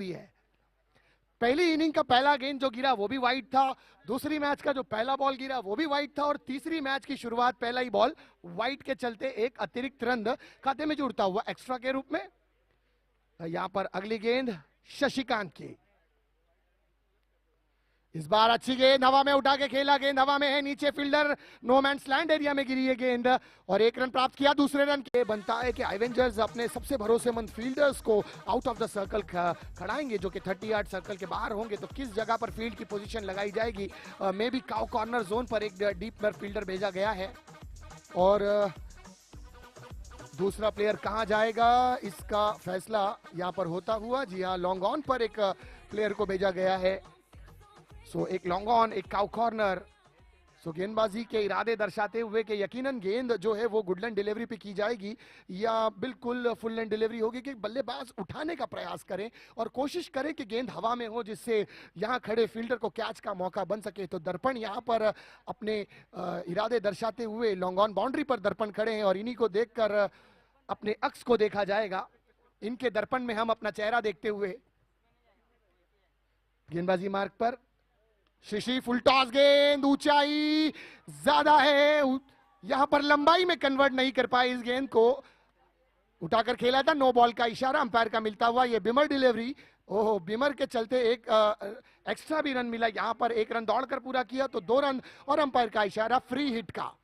भी है। पहली इनिंग का पहला गेंद जो गिरा वो भी वाइड था, दूसरी मैच का जो पहला बॉल गिरा वो भी वाइड था, और तीसरी मैच की शुरुआत पहला ही बॉल वाइड के चलते एक अतिरिक्त रन खाते में जुड़ता हुआ एक्स्ट्रा के रूप में। यहां पर अगली गेंद शशिकांत की, इस बार अच्छी गेंद हवा में उठा के खेला, गेंद हवा में है, नीचे fielder no man's land area में गिरी है गेंद और एक रन प्राप्त किया। दूसरे रन के बनता है कि आइवेंजर्स अपने सबसे भरोसेमंद फील्डर्स को आउट ऑफ द सर्कल खड़ाएंगे, जो कि 30 यार्ड सर्कल के बाहर होंगे। तो किस जगह पर फील्ड की पोजीशन लगाई जाएगी, may be cow corner zone पर एक डीप फील्डर भेजा गया है और दूसरा प्लेयर कहां जाएगा इसका फैसला यहां पर होता हुआ। जी हाँ, लॉन्ग ऑन पर एक प्लेयर को भेजा गया है। सो एक लॉन्ग ऑन, एक काउ कॉर्नर। सो गेंदबाजी के इरादे दर्शाते हुए कि यकीनन गेंद जो है वो गुड लेंथ डिलीवरी पे की जाएगी या बिल्कुल फुल लेंथ डिलीवरी होगी, कि बल्लेबाज उठाने का प्रयास करें और कोशिश करें कि गेंद हवा में हो, जिससे यहां खड़े फील्डर को कैच का मौका बन सके। तो दर्पण यहां पर अपने इरादे दर्शाते हुए लॉन्ग ऑन बाउंड्री पर दर्पण खड़े हैं और इन्हीं को देखकर अपने अक्स को देखा जाएगा। इनके दर्पण में हम अपना चेहरा देखते हुए गेंदबाजी मार्ग पर शिशी, फुल टॉस गेंद, ऊंचाई ज्यादा है, यहां पर लंबाई में कन्वर्ट नहीं कर पाए, इस गेंद को उठाकर खेला था। नो बॉल का इशारा अंपायर का मिलता हुआ, ये बिमर डिलीवरी, ओहो बिमर के चलते एक एक्स्ट्रा भी रन मिला। यहां पर एक रन दौड़कर पूरा किया तो 2 रन और अंपायर का इशारा फ्री हिट का।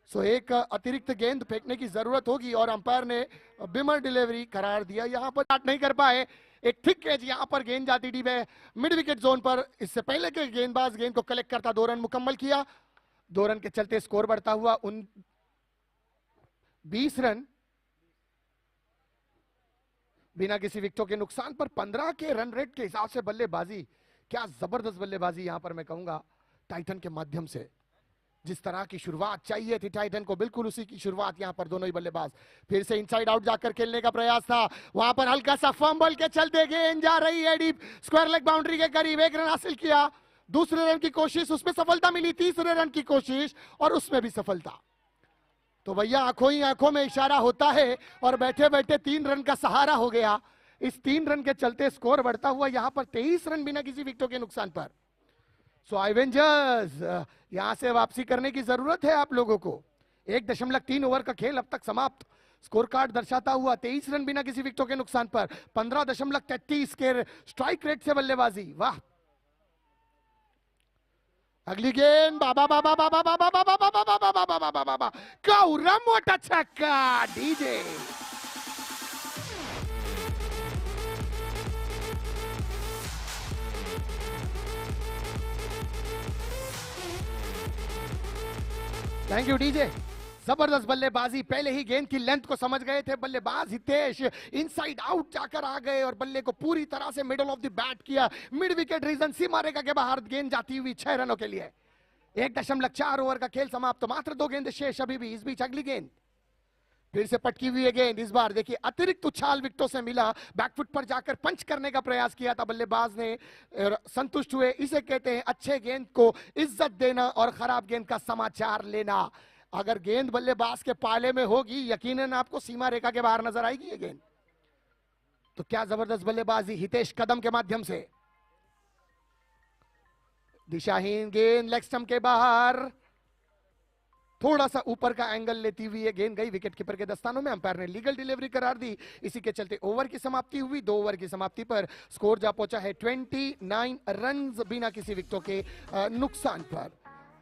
सो एक अतिरिक्त गेंद फेंकने की जरूरत होगी और अंपायर ने बिमर डिलीवरी करार दिया। यहां पर बैट नहीं कर पाए, एक थिक कैच, यहां पर गेंद जाती डी में मिड विकेट जोन पर। इससे पहले के गेंदबाज गेंद को कलेक्ट करता 2 रन मुकम्मल किया। 2 रन के चलते स्कोर बढ़ता हुआ 20 रन बिना किसी विकेटों के नुकसान पर। 15 के रन रेट के हिसाब से बल्लेबाजी, क्या जबरदस्त बल्लेबाजी यहां पर मैं कहूंगा टाइटन के माध्यम से। जिस तरह की शुरुआत चाहिए थी टाइटन को, बिल्कुल उसी की शुरुआत यहां पर दोनों ही बल्लेबाज। फिर से इनसाइड आउट जाकर खेलने का प्रयास था, वहां पर हल्का सा फंबल के चलते गेंद जा रही है डीप स्क्वायर लेग बाउंड्री के करीब। 1 रन हासिल किया, दूसरे रन की कोशिश, उसमें सफलता मिली, तीसरे रन की कोशिश और उसमें भी सफलता। तो भैया आंखों ही आंखों में इशारा होता है और बैठे बैठे 3 रन का सहारा हो गया। इस 3 रन के चलते स्कोर बढ़ता हुआ यहां पर 23 रन बिना किसी विकेटों के नुकसान पर। सो आइवेंजर्स यहां से वापसी करने की जरूरत है आप लोगों को। 1.3 ओवर का खेल अब तक समाप्त। स्कोर कार्ड दर्शाता हुआ 23 रन बिना किसी विकेटों के नुकसान पर, 15.33 के स्ट्राइक रेट से बल्लेबाजी। वाह, अगली गेंद, बाबा बाबा बाबा बाबा बाबा बाबा बाबा बाबा बाबा बाबा गौरम, मोटा छक्का डीजे। Thank you DJ. जबरदस्त बल्लेबाजी, पहले ही गेंद की लेंथ को समझ गए थे बल्लेबाज हितेश, इनसाइड आउट जाकर आ गए और बल्ले को पूरी तरह से मिडल ऑफ द बैट किया। मिड विकेट रीजन, सीमा रेखा के बाहर गेंद जाती हुई 6 रनों के लिए। 1.4 ओवर का खेल समाप्त, तो मात्र 2 गेंद शेष अभी भी। इस बीच अगली गेंद फिर से पटकी हुई है गेंद, इस बार देखिए अतिरिक्त उछाल विकेटों से मिला, बैकफुट पर जाकर पंच करने का प्रयास किया था बल्लेबाज ने, संतुष्ट हुए। इसे कहते हैं अच्छे गेंद को इज्जत देना और खराब गेंद का समाचार लेना। अगर गेंद बल्लेबाज के पाले में होगी यकीनन आपको सीमा रेखा के बाहर नजर आएगी ये गेंद। तो क्या जबरदस्त बल्लेबाजी हितेश कदम के माध्यम से। दिशाहीन गेंद लेग स्टंप के बाहर, थोड़ा सा ऊपर का एंगल लेती हुई ये गेंद गई विकेट कीपर के दस्तानों में। अंपायर ने लीगल डिलीवरी करार दी। इसी के चलते ओवर की समाप्ति हुई। 2 ओवर की समाप्ति पर स्कोर जा पहुंचा है 29 रन्स बिना किसी विकेटों के नुकसान पर।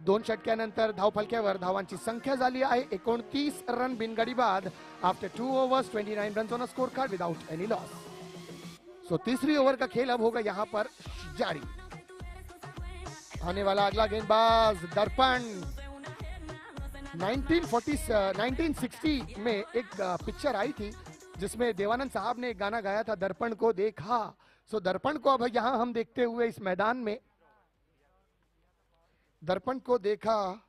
2 षटक्यानंतर धावफलक्यावर धावांची संख्या झाली आहे 29 रन बिनगडी बाद after 2 overs 29 run on a score card without any loss. So तीसरी ओवर का खेल अब होगा यहां पर जारी। आने वाला अगला गेंदबाज दर्पण। 1960 में एक पिक्चर आई थी जिसमें देवानंद साहब ने एक गाना गाया था, दर्पण को देखा। सो दर्पण को अब यहां हम देखते हुए इस मैदान में, दर्पण को देखा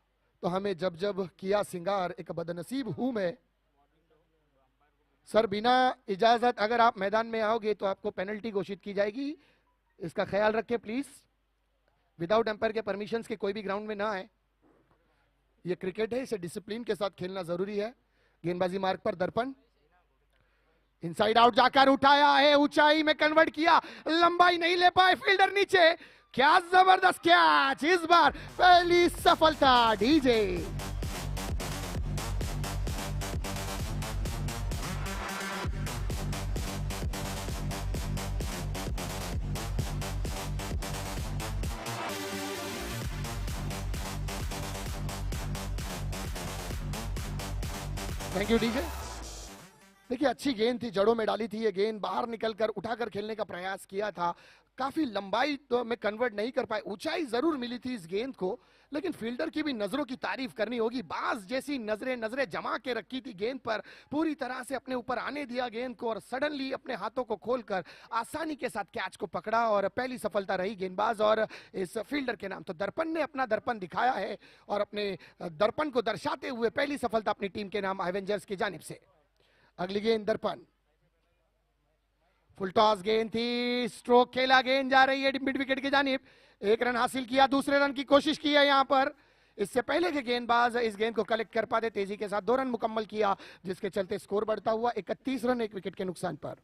तो हमें जब जब किया सिंगार, एक बदनसीब हूं मैं। सर बिना इजाजत अगर आप मैदान में आओगे तो आपको पेनल्टी घोषित की जाएगी, इसका ख्याल रखें प्लीज। विदाउट एम्पायर के परमिशन के कोई भी ग्राउंड में ना आए। ये क्रिकेट है, इसे डिसिप्लिन के साथ खेलना जरूरी है। गेंदबाजी मार्ग पर दर्पण, इनसाइड आउट जाकर उठाया है, ऊंचाई में कन्वर्ट किया, लंबाई नहीं ले पाए फील्डर नीचे। क्या जबरदस्त कैच, इस बार पहली सफलता डीजे। Thank you DJ. देखिए अच्छी गेंद थी, जड़ों में डाली थी ये गेंद, बाहर निकलकर उठाकर खेलने का प्रयास किया था। काफी लंबाई तो में कन्वर्ट नहीं कर पाए, ऊंचाई जरूर मिली थी इस गेंद को, लेकिन फील्डर की भी नजरों की तारीफ करनी होगी। बाज जैसी नजरें जमा के रखी थी गेंद पर, पूरी तरह से अपने ऊपर आने दिया गेंद को और सडनली अपने हाथों को खोलकर आसानी के साथ कैच को पकड़ा और पहली सफलता रही गेंदबाज और इस फील्डर के नाम। तो दर्पण ने अपना दर्पण दिखाया है और अपने दर्पण को दर्शाते हुए पहली सफलता अपनी टीम के नाम एवेंजर्स की जानिब से। अगली गेंद दर्पण, फुल टॉस गेंद थी, स्ट्रोक खेला, गेंद जा रही है मिड विकेट की जानिब। एक रन हासिल किया, दूसरे रन की कोशिश की है यहां पर। इससे पहले के गेंदबाज इस गेंद को कलेक्ट कर पाते, तेजी के साथ 2 रन मुकम्मल किया, जिसके चलते स्कोर बढ़ता हुआ 31 रन 1 विकेट के नुकसान पर।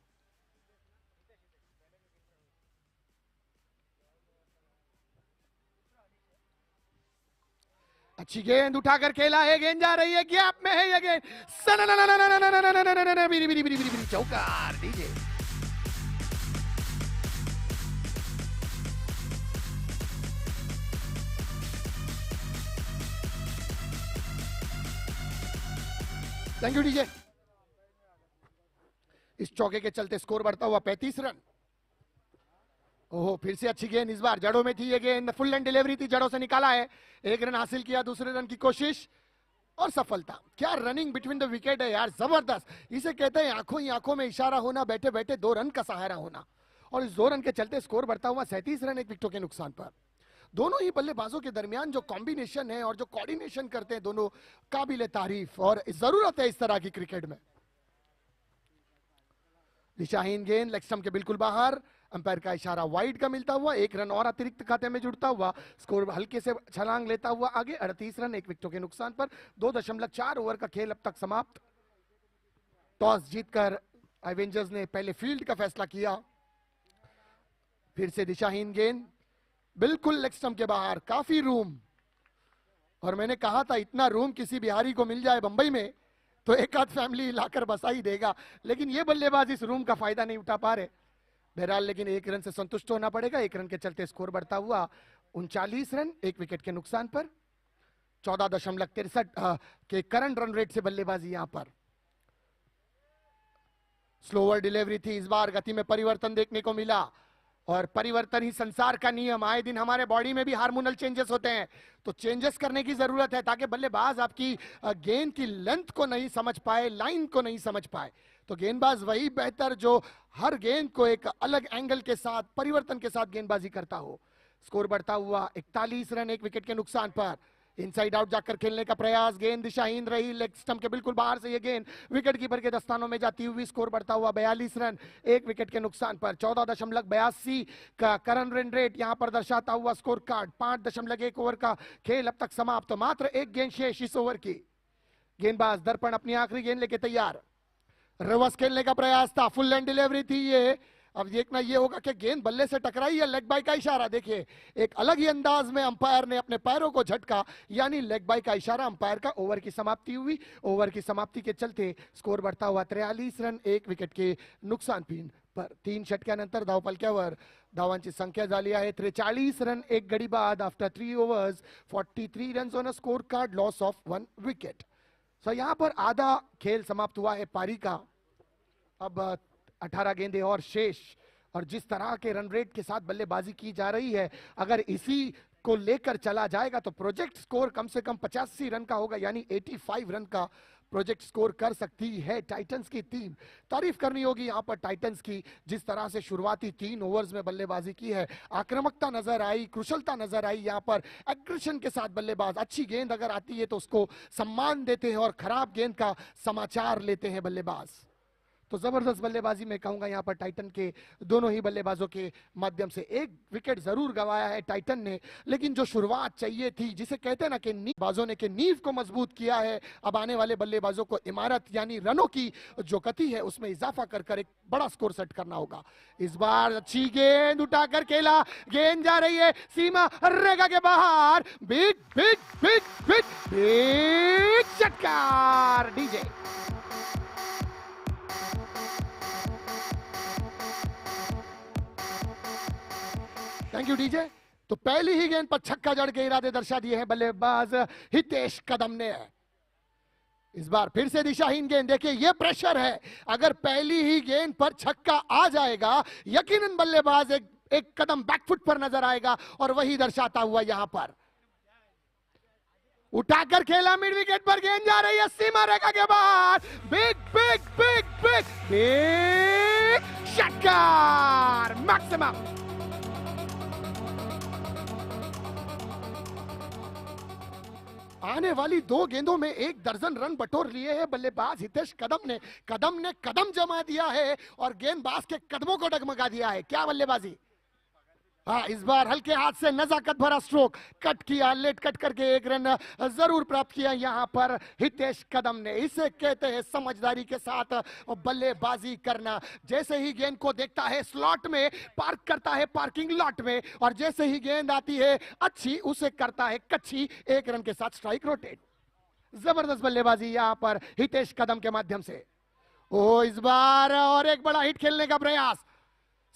अच्छी गेंद उठाकर खेला है, गेंद जा रही है, गैप में है यह गेंद, चौकार डीजे। Thank you DJ. इस चौके के चलते स्कोर बढ़ता हुआ 35 रन। ओहो, फिर से अच्छी गेंद, इस बार जड़ों में थी ये गेंद, फुल एंड डिलीवरी थी, जड़ों से निकाला है, 1 रन हासिल किया, दूसरे रन की कोशिश और सफलता। क्या रनिंग बिटवीन द विकेट है यार, जबरदस्त। इसे कहते हैं आंखों ही आंखों में इशारा होना, बैठे बैठे 2 रन का सहारा होना। और इस 2 रन के चलते स्कोर बढ़ता हुआ 37 रन 1 विकेटों के नुकसान पर। दोनों ही बल्लेबाजों के दरमियान जो कॉम्बिनेशन है और जो कोऑर्डिनेशन करते हैं दोनों, काबिले तारीफ और जरूरत है इस तरह की क्रिकेट में। दिशाहीन गेंद लेग स्टंप के बिल्कुल बाहर, अंपायर का इशारा वाइड का मिलता हुआ, 1 रन और अतिरिक्त खाते में जुड़ता हुआ, स्कोर हल्के से छलांग लेता हुआ आगे 38 रन 1 विकेटों के नुकसान पर। 2.4 ओवर का खेल अब तक समाप्त। टॉस जीतकर एवेंजर्स ने पहले फील्ड का फैसला किया। फिर से दिशाहीन गेंद, बिल्कुल लेग स्टंप के बाहर, काफी रूम। और मैंने कहा था इतना रूम किसी बिहारी को मिल जाए बंबई में तो एक आध फैमिली लाकर बसा ही देगा, लेकिन ये बल्लेबाज इस रूम का फायदा नहीं उठा पा रहे। बहरहाल लेकिन 1 रन से संतुष्ट होना पड़ेगा। 1 रन के चलते स्कोर बढ़ता हुआ 39 रन 1 विकेट के नुकसान पर। 14.63 के करंट रन रेट से बल्लेबाजी यहां पर। स्लोअर डिलीवरी थी, इस बार गति में परिवर्तन देखने को मिला और परिवर्तन ही संसार का नियम। आए दिन हमारे बॉडी में भी हार्मोनल चेंजेस होते हैं, तो चेंजेस करने की जरूरत है ताकि बल्लेबाज आपकी गेंद की लेंथ को नहीं समझ पाए, लाइन को नहीं समझ पाए। तो गेंदबाज वही बेहतर जो हर गेंद को एक अलग एंगल के साथ, परिवर्तन के साथ गेंदबाजी करता हो। स्कोर बढ़ता हुआ 41 रन 1 विकेट के नुकसान पर। इनसाइड आउट जाकर खेलने का प्रयास, गेंद दिशाहीन रही, लेग स्टंप के बिल्कुल बाहर से ये गेंद विकेट कीपर के दस्तानों में जाती हुई। स्कोर बढ़ता हुआ 42 रन 1 विकेट के नुकसान पर। 14.82 का करंट रन रेट यहां पर दर्शाता हुआ स्कोर कार्ड। 5.1 ओवर का खेल अब तक समाप्त, तो मात्र 1 गेंद शेष इस ओवर की। गेंदबाज दर्पण अपनी आखिरी गेंद लेके तैयार, रिवर्स खेलने का प्रयास था, फुल एंड डिलीवरी थी ये। अब देखना ये होगा कि गेंद बल्ले से टकराई या लेग बाई का इशारा। देखिए एक अलग ही अंदाज में अंपायर ने अपने पैरों को झटका, यानी लेग बाई का इशारा अंपायर का। ओवर की समाप्ति हुई। ओवर की समाप्ति के चलते स्कोर बढ़ता हुआ 43 रन 1 विकेट के नुकसान पर। 3 षटक्यानंतर धावपलक्यावर धावांची संख्या झाली आहे 43 रन 1 गडी बाद after 3 overs 43 run on a score card, loss of 1 wicket. So यहां पर आधा खेल समाप्त हुआ है पारी का। अब 18 गेंदें और शेष, और जिस तरह के रन रेट के साथ बल्लेबाजी की जा रही है, अगर इसी को लेकर चला जाएगा तो प्रोजेक्ट स्कोर कम से कम 85 रन का होगा, यानी 85 रन का प्रोजेक्ट स्कोर कर सकती है टाइटंस की टीम। तारीफ करनी होगी यहां पर टाइटंस की, जिस तरह से शुरुआती 3 ओवर्स में बल्लेबाजी की है। आक्रामकता नजर आई, कुशलता नजर आई यहां पर, एग्रेशन के साथ बल्लेबाज। अच्छी गेंद अगर आती है तो उसको सम्मान देते हैं और खराब गेंद का समाचार लेते हैं बल्लेबाज। तो जबरदस्त बल्लेबाजी मैं कहूंगा यहाँ पर टाइटन के दोनों ही बल्लेबाजों के माध्यम से। एक विकेट जरूर गंवाया है टाइटन ने, लेकिन जो शुरुआत चाहिए थी, जिसे कहते हैं ना कि बाजों ने के नींव को मजबूत किया है, अब आने वाले बल्लेबाजों को इमारत यानी रनों की जो गति है उसमें इजाफा कर एक बड़ा स्कोर सेट करना होगा। इस बार अच्छी गेंद उठाकर खेला, गेंद जा रही है सीमा रेखा के बाहर, big big big big big षटकार डीजे। Thank you DJ. तो पहली ही गेंद पर छक्का जड़ के इरादे दर्शा दिए हैं बल्लेबाज हितेश कदम ने। इस बार फिर से दिशाहीन गेंद, देखिए ये प्रेशर है, अगर पहली ही गेंद पर छक्का आ जाएगा यकीनन बल्लेबाज एक कदम बैकफुट पर नजर आएगा, और वही दर्शाता हुआ यहां पर उठाकर खेला, मिड विकेट पर गेंद जा रही है सीमा रेखा के बाहर, big big big big big षटकार मैक्सिमम। आने वाली दो गेंदों में 1 दर्जन रन बटोर लिए हैं बल्लेबाज हितेश कदम ने। कदम जमा दिया है और गेंदबाज के कदमों को डगमगा दिया है। क्या बल्लेबाजी! हाँ, इस बार हल्के हाथ से नजाकत भरा स्ट्रोक कट किया, लेट कट करके 1 रन जरूर प्राप्त किया यहां पर हितेश कदम ने। इसे कहते हैं समझदारी के साथ बल्लेबाजी करना। जैसे ही गेंद को देखता है स्लॉट में, पार्क करता है पार्किंग लॉट में, और जैसे ही गेंद आती है अच्छी, उसे करता है कच्ची, 1 रन के साथ स्ट्राइक रोटेट। जबरदस्त बल्लेबाजी यहां पर हितेश कदम के माध्यम से। ओ, इस बार और एक बड़ा हिट खेलने का प्रयास।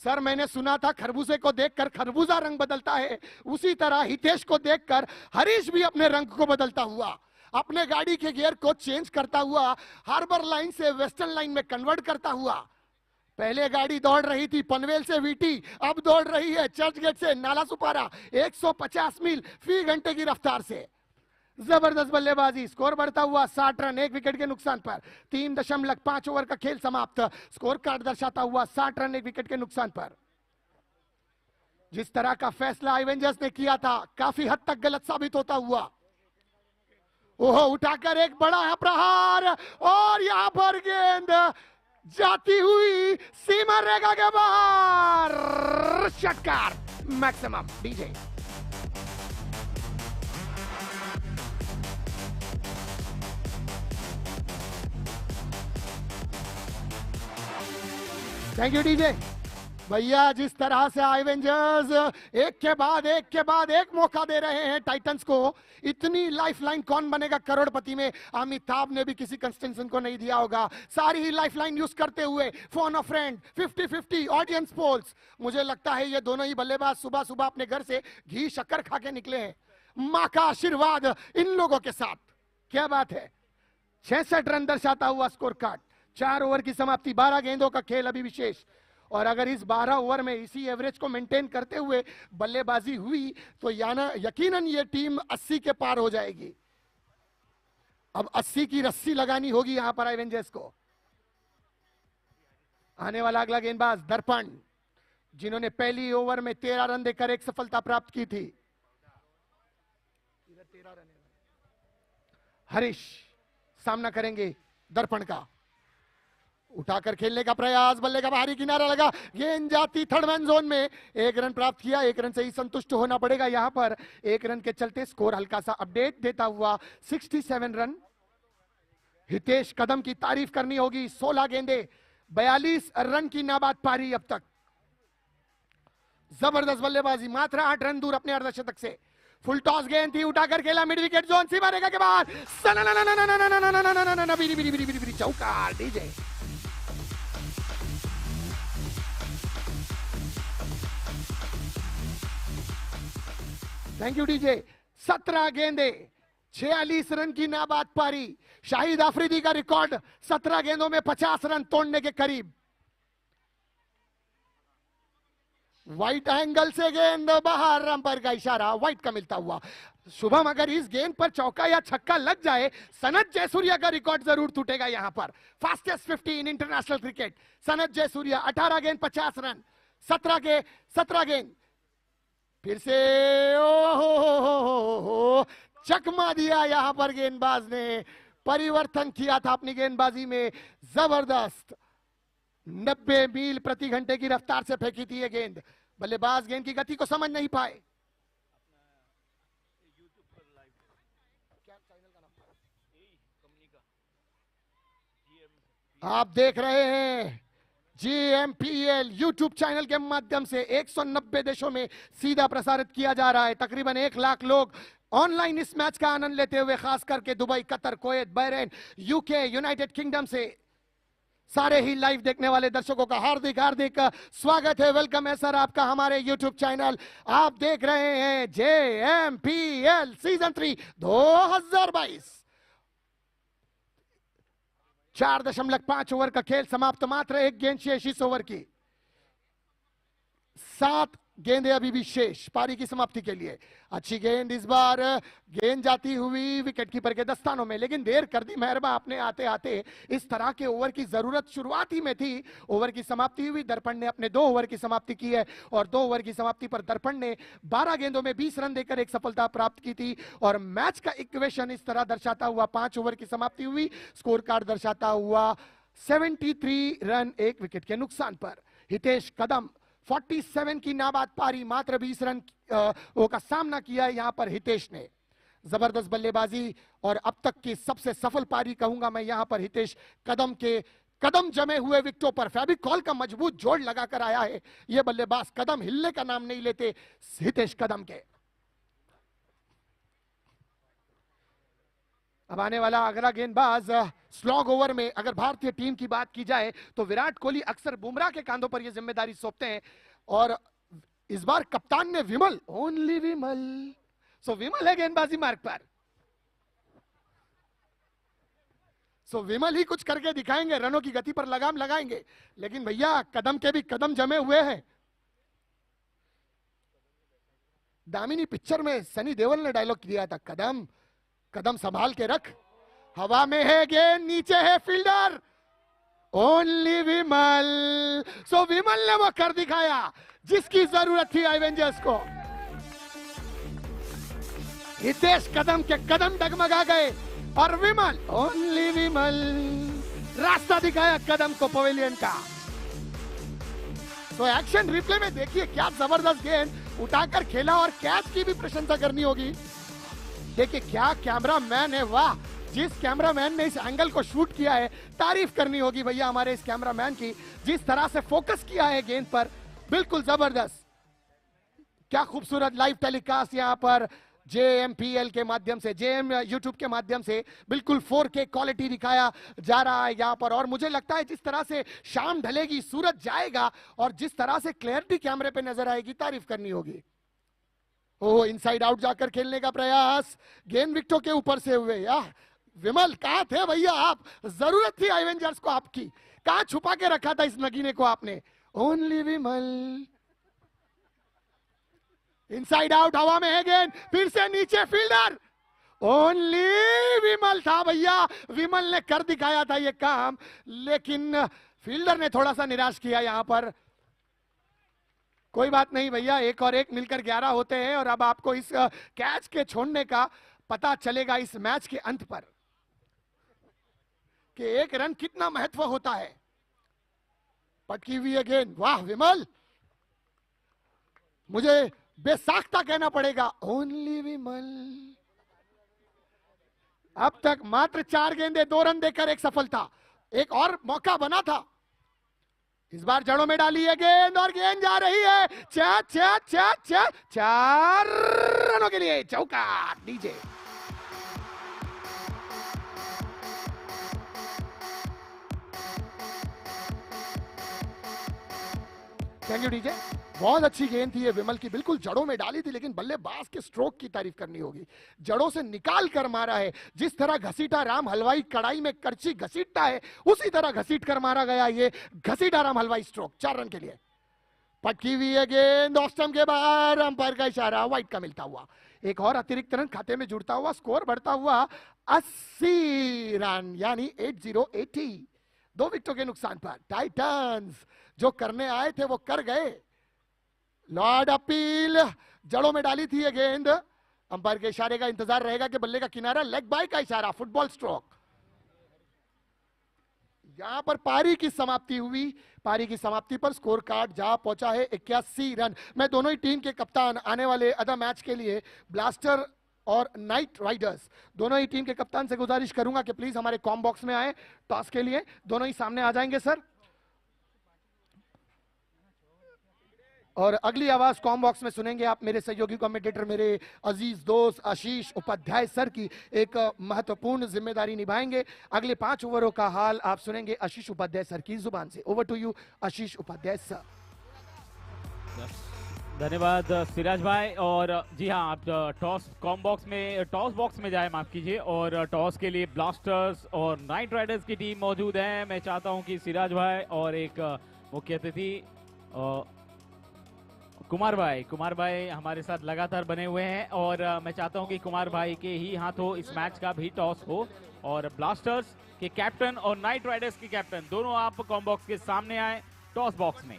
सर, मैंने सुना था खरबूजे को देखकर खरबूजा रंग बदलता है, उसी तरह हितेश को देखकर हरीश भी अपने रंग को बदलता हुआ, अपने गाड़ी के गियर को चेंज करता हुआ, हार्बर लाइन से वेस्टर्न लाइन में कन्वर्ट करता हुआ। पहले गाड़ी दौड़ रही थी पनवेल से वीटी, अब दौड़ रही है चर्च गेट से नाला सुपारा 150 मील फी घंटे की रफ्तार से। जबरदस्त बल्लेबाजी, स्कोर बढ़ता हुआ 60 रन 1 विकेट के नुकसान पर। 3.5 ओवर का खेल समाप्त, स्कोर कार्ड दर्शाता हुआ 60 रन 1 विकेट के नुकसान पर। जिस तरह का फैसला एवेंजर्स ने किया था काफी हद तक गलत साबित होता हुआ। ओहो, उठाकर एक बड़ा प्रहार, और यहां पर गेंद जाती हुई सीमा रेखा के बाहर, षटकार maximum DJ. Thank you DJ भैया। जिस तरह से एवेंजर्स एक के बाद एक मौका दे रहे हैं टाइटंस को, इतनी लाइफलाइन कौन बनेगा करोड़पति में? अमिताभ ने भी किसी कंस्टेंशन को नहीं दिया होगा। सारी ही लाइफलाइन यूज करते हुए phone a friend, 50-50 audience polls. मुझे लगता है ये दोनों ही बल्लेबाज सुबह सुबह अपने घर से घी शक्कर खा के निकले हैं। मां का आशीर्वाद इन लोगों के साथ। क्या बात है! 66 रन दर्शाता हुआ स्कोर कार्ड। 4 ओवर की समाप्ति, 12 गेंदों का खेल अभी विशेष, और अगर इस 12 ओवर में इसी एवरेज को मेंटेन करते हुए बल्लेबाजी हुई तो यकीनन ये टीम 80 के पार हो जाएगी। अब 80 की रस्सी लगानी होगी यहां पर एवेंजर्स को। आने वाला अगला गेंदबाज दर्पण, जिन्होंने पहली ओवर में 13 रन देकर एक सफलता प्राप्त की थी। हरीश सामना करेंगे दर्पण का। उठाकर खेलने का प्रयास, बल्ले का बाहरी किनारा लगा, गेंद जाती थर्ड मैन जोन में। 1 रन प्राप्त किया, 1 रन से ही संतुष्ट होना पड़ेगा यहां पर। 1 रन के चलते स्कोर हल्का सा अपडेट देता हुआ 67 रन। हितेश कदम की तारीफ करनी होगी, 16 गेंदे 42 रन की नाबाद पारी अब तक। जबरदस्त बल्लेबाजी, मात्र 8 रन दूर अपने अर्धशतक से। फुल टॉस गेंद थी, उठाकर खेला, मिड विकेट जोन, सीमा रेखा के बाहर, चौका डीजे। Thank you DJ. 17 गेंदे 46 रन की नाबाद पारी। शाहिद आफरीदी का रिकॉर्ड 17 गेंदों में 50 रन तोड़ने के करीब। वाइट एंगल से गेंद बाहर, अंपायर का इशारा वाइट का मिलता हुआ। शुभम, अगर इस गेंद पर चौका या छक्का लग जाए, सनत जयसूर्या का रिकॉर्ड जरूर टूटेगा यहां पर। Fastest 50 in international cricket, Sanath Jayasuriya 18 गेंद 50 रन, 17 गेंद। फिर से ओ चकमा दिया यहां पर गेंदबाज ने, परिवर्तन किया था अपनी गेंदबाजी में। जबरदस्त 90 मील प्रति घंटे की रफ्तार से फेंकी थी ये गेंद। बल्लेबाज गेंद की गति को समझ नहीं पाए। आप देख रहे हैं JMPL यूट्यूब चैनल के माध्यम से 190 देशों में सीधा प्रसारित किया जा रहा है। तकरीबन 1 लाख लोग ऑनलाइन इस मैच का आनंद लेते हुए, खास करके Dubai, Qatar, Kuwait, Bahrain, UK, United kingdom से सारे ही लाइव देखने वाले दर्शकों का हार्दिक हार्दिक स्वागत है। वेलकम है सर आपका हमारे यूट्यूब चैनल। आप देख रहे हैं JMPL सीजन 3 2022। 4.5 ओवर का खेल समाप्त, मात्र एक गेंद शेष इस ओवर की। 7 गेंदें अभी भी शेष पारी की समाप्ति के लिए। अच्छी गेंद इस बार, गेंद जाती हुई विकेट कीपर के दस्तानों में, लेकिन देर कर दी मेहरबा आपने आते आते। इस तरह के ओवर की जरूरत शुरुआत ही में थी। ओवर की समाप्ति हुई, दर्पण ने अपने 2 ओवर की समाप्ति की है और 2 ओवर की समाप्ति पर दर्पण ने 12 गेंदों में 20 रन देकर एक सफलता प्राप्त की थी। और मैच का इक्वेशन इस तरह दर्शाता हुआ 5 ओवर की समाप्ति हुई, स्कोर कार्ड दर्शाता हुआ 73 रन 1 विकेट के नुकसान पर। हितेश कदम 47 की नाबाद पारी, मात्र 20 रन का सामना किया है यहां पर हितेश ने। जबरदस्त बल्लेबाजी और अब तक की सबसे सफल पारी कहूंगा मैं यहां पर हितेश कदम के। कदम जमे हुए विकेटों पर फेविकॉल का मजबूत जोड़ लगाकर आया है यह बल्लेबाज। कदम हिलने का नाम नहीं लेते हितेश कदम के। अब आने वाला अगला गेंदबाज स्लॉग ओवर में अगर भारतीय टीम की बात की जाए तो विराट कोहली अक्सर बुमराह के कांधों पर यह जिम्मेदारी सौंपते हैं और इस बार कप्तान ने विमल, ओनली विमल, सो विमल है गेंदबाजी मार्ग पर। सो विमल ही कुछ करके दिखाएंगे, रनों की गति पर लगाम लगाएंगे। लेकिन भैया कदम के भी कदम जमे हुए हैं। दामिनी पिक्चर में सनी देओल ने डायलॉग दिया था, कदम कदम संभाल के रख। हवा में है गेंद, नीचे है फील्डर, ओनली विमल। सो विमल ने वो कर दिखाया जिसकी जरूरत थी एवेंजर्स को। हितेश कदम के कदम डगमगा गए और विमल, ओनली विमल, रास्ता दिखाया कदम को पवेलियन का। तो एक्शन रिप्ले में देखिए क्या जबरदस्त गेंद उठाकर खेला और कैच की भी प्रशंसा करनी होगी। देखिए क्या कैमरामैन है, वाह। जिस कैमरामैन ने इस एंगल को शूट किया है, तारीफ करनी होगी भैया हमारे इस कैमरामैन की। जिस तरह से फोकस किया है गेंद पर, बिल्कुल जबरदस्त। क्या खूबसूरत लाइव टेलीकास्ट यहाँ पर JMPL के माध्यम से, JM यूट्यूब के माध्यम से बिल्कुल 4K क्वालिटी दिखाया जा रहा है यहाँ पर। और मुझे लगता है जिस तरह से शाम ढलेगी, सूरज जाएगा और जिस तरह से क्लैरिटी कैमरे पे नजर आएगी, तारीफ करनी होगी। ओ इनसाइड आउट जाकर खेलने का प्रयास, गेंद विकेटों के ऊपर से हुए। यार विमल कहां थे भैया आप, जरूरत थी एवेंजर्स को आपकी, कहां छुपा के रखा था इस नगीने को आपने। ओनली विमल, इनसाइड आउट, हवा में है गेंद, फिर से नीचे फील्डर, ओनली विमल था भैया। विमल ने कर दिखाया था ये काम, लेकिन फील्डर ने थोड़ा सा निराश किया यहां पर। कोई बात नहीं भैया, 1 और 1 मिलकर 11 होते हैं और अब आपको इस कैच के छोड़ने का पता चलेगा इस मैच के अंत पर कि 1 रन कितना महत्व होता है। पटकी हुई है गेंद, वाह विमल, मुझे बेसाख्ता कहना पड़ेगा, ओनली विमल। अब तक मात्र 4 गेंदे 2 रन देकर एक सफलता, एक और मौका बना था। इस बार जड़ों में डाली है गेंद और गेंद जा रही है 4 रनों के लिए चौका। DJ thank you DJ. बहुत अच्छी गेंद थी ये विमल की, बिल्कुल जड़ों में डाली थी, लेकिन बल्लेबाज के स्ट्रोक की तारीफ करनी होगी। जड़ों से निकाल कर मारा है, जिस तरह घसीटा राम हलवाई कड़ाई में करछी घसीटता है, उसी तरह घसीट कर मारा गया ये घसीटा राम हलवाई स्ट्रोक। 4 रन के लिए पटकी हुई है गेंद, ऑफ स्टंप के बाहर, अंपायर का इशारा, वाइड का मिलता हुआ। एक और अतिरिक्त रन खाते में जुड़ता हुआ, स्कोर बढ़ता हुआ 80 रन, यानी 80-80। 2 विकेटों के नुकसान पर टाइटंस जो करने आए थे वो कर गए। लॉर्ड अपील, जड़ों में डाली थी ये गेंद, अंपायर के इशारे का इंतजार रहेगा कि बल्ले का किनारा, लेग बाय का इशारा, फुटबॉल स्ट्रोक। यहां पर पारी की समाप्ति हुई। पारी की समाप्ति पर स्कोर कार्ड जा पहुंचा है 81 रन। मैं दोनों ही टीम के कप्तान आने वाले अदर मैच के लिए ब्लास्टर और नाइट राइडर्स दोनों ही टीम के कप्तान से गुजारिश करूंगा कि प्लीज हमारे कॉम बॉक्स में आए टॉस के लिए। दोनों ही सामने आ जाएंगे सर। और अगली आवाज कॉम बॉक्स में सुनेंगे आप मेरे सहयोगी कमेंटेटर, मेरे अजीज दोस्त आशीष उपाध्याय सर की एक महत्वपूर्ण जिम्मेदारी निभाएंगे। अगले 5 ओवरों का हाल आप सुनेंगे आशीष उपाध्याय सर की जुबान से। Over to you Ashish Upadhyay sir. धन्यवाद सिराज भाई। और जी हाँ, आप टॉस बॉक्स में जाए, माफ कीजिए। और टॉस के लिए ब्लास्टर्स और नाइट राइडर्स की टीम मौजूद है। मैं चाहता हूं कि सिराज भाई और एक मुख्य अतिथि कुमार भाई हमारे साथ लगातार बने हुए हैं। और मैं चाहता हूं कि कुमार भाई के ही हाथों इस मैच का भी टॉस हो और ब्लास्टर्स के कैप्टन और नाइट राइडर्स के कैप्टन दोनों आप कॉम बॉक्स के सामने आए टॉस बॉक्स में।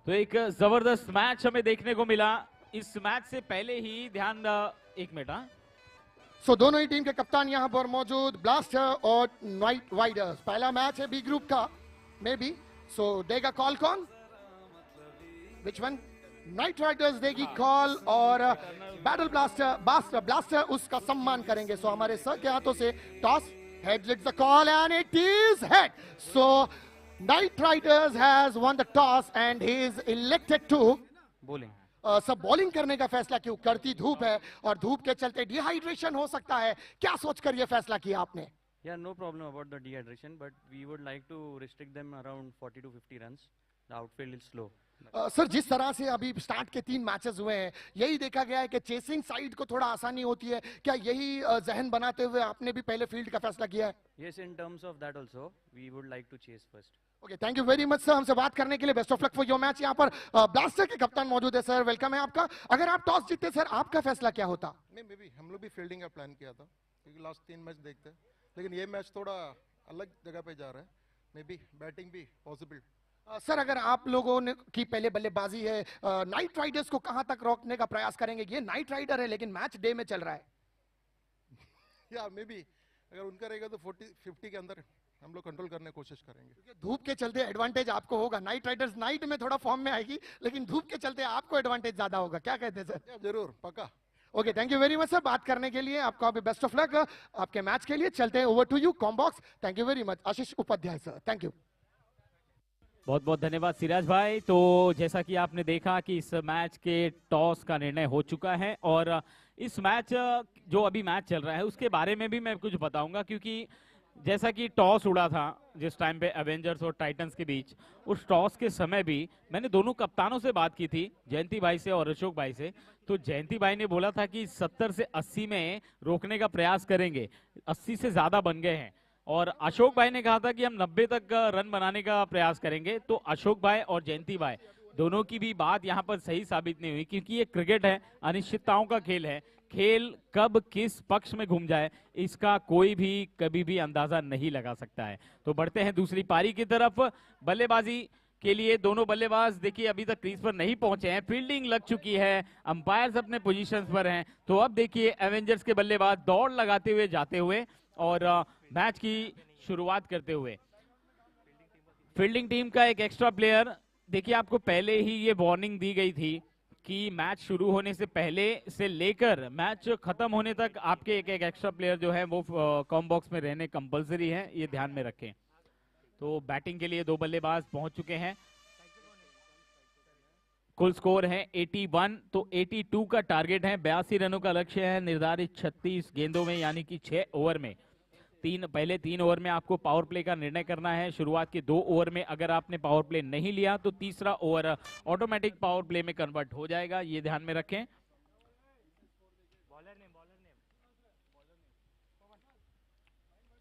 तो एक जबरदस्त मैच हमें देखने को मिला। इस मैच से पहले ही ध्यान, एक मिनट, सो दोनों ही टीम के कप्तान यहां पर मौजूद, ब्लास्टर और नाइट राइडर्स। पहला मैच है बी ग्रुप का, मे बी। सो देगा कॉल कौन? Which one? नाइट राइडर्स देगी कॉल और बैटल ब्लास्टर उसका सम्मान करेंगे। सो हमारे सर के हाथों से toss, head the call and it is head. So Knight Riders has won the toss and he is elected to bowling. सब बॉलिंग करने का फैसला क्यों? करती धूप है और धूप के चलते डिहाइड्रेशन हो सकता है। क्या सोचकर यह फैसला किया आपने? Yeah, no problem about the dehydration, but we would like to restrict them around 40 to 50 runs. The outfield is slow. Sir, जिस तरह से अभी स्टार्ट के 3 मैचेस हुए हैं, यही देखा गया है कि चेसिंग साइड को थोड़ा आसानी होती है। क्या यही जहन बनाते हुए आपने भी पहले फील्ड का फैसला किया है? Yes, in terms of that also, we would like to chase first. Okay, thank you very much sir हमसे बात करने के लिए। Best of luck for your match. यहाँ पर ब्लास्टर के कप्तान मौजूद है सर, वेलकम है आपका। अगर आप टॉस जीतते सर, आपका फैसला क्या होता? नहीं, मे बी हम लोग भी फील्डिंग का प्लान किया था क्योंकि लास्ट 3 मैच देखते हैं, लेकिन ये मैच थोड़ा अलग जगह पे जा रहा है। मे बी बैटिंग भी पॉसिबल। सर, अगर आप लोगों ने की पहले बल्लेबाजी है, नाइट राइडर्स को कहां तक रोकने का प्रयास करेंगे? ये नाइट राइडर है लेकिन मैच डे में चल रहा है। या मे बी अगर उनका रहेगा तो 40-50 के अंदर हम लोग कंट्रोल करने की कोशिश करेंगे। धूप के चलते एडवांटेज आपको होगा। नाइट राइडर्स नाइट में थोड़ा फॉर्म में आएगी, लेकिन धूप के चलते आपको एडवांटेज ज्यादा होगा। क्या कहते हैं सर? जरूर, पक्का। Okay, thank you very much sir बात करने के लिए। आपको अभी बेस्ट ऑफ लक आपके मैच के लिए। चलते हैं over to you com box. Thank you very much Ashish Upadhyay sir, thank you. बहुत बहुत धन्यवाद सिराज भाई। तो जैसा कि आपने देखा कि इस मैच के टॉस का निर्णय हो चुका है और इस मैच जो अभी मैच चल रहा है उसके बारे में भी मैं कुछ बताऊंगा, क्योंकि जैसा कि टॉस उड़ा था जिस टाइम पे एवेंजर्स और टाइटंस के बीच, उस टॉस के समय भी मैंने दोनों कप्तानों से बात की थी, जयंती भाई से और अशोक भाई से। तो जयंती भाई ने बोला था कि 70 से 80 में रोकने का प्रयास करेंगे, 80 से ज्यादा बन गए हैं। और अशोक भाई ने कहा था कि हम 90 तक रन बनाने का प्रयास करेंगे। तो अशोक भाई और जयंती भाई दोनों की भी बात यहाँ पर सही साबित नहीं हुई, क्योंकि ये क्रिकेट है, अनिश्चितताओं का खेल है। खेल कब किस पक्ष में घूम जाए इसका कोई भी कभी भी अंदाजा नहीं लगा सकता है। तो बढ़ते हैं दूसरी पारी की तरफ। बल्लेबाजी के लिए दोनों बल्लेबाज देखिए अभी तक क्रीज पर नहीं पहुंचे हैं। फील्डिंग लग चुकी है, अंपायर्स अपने पोजीशंस पर हैं। तो अब देखिए एवेंजर्स के बल्लेबाज दौड़ लगाते हुए जाते हुए और मैच की शुरुआत करते हुए। फील्डिंग टीम का एक एक्स्ट्रा प्लेयर, देखिए आपको पहले ही ये वार्निंग दी गई थी कि मैच शुरू होने से पहले से लेकर मैच खत्म होने तक आपके एक एक्स्ट्रा प्लेयर जो है वो कॉम बॉक्स में रहने कंपलसरी है, ये ध्यान में रखें। तो बैटिंग के लिए 2 बल्लेबाज पहुंच चुके हैं। कुल स्कोर है 81, तो 82 का टारगेट है। 82 रनों का लक्ष्य है निर्धारित 36 गेंदों में, यानी कि 6 ओवर में। पहले 3 ओवर में आपको पावर प्ले का निर्णय करना है। शुरुआत के 2 ओवर में अगर आपने पावर प्ले नहीं लिया तो तीसरा ओवर ऑटोमेटिक पावर प्ले में कन्वर्ट हो जाएगा, ये ध्यान में रखें।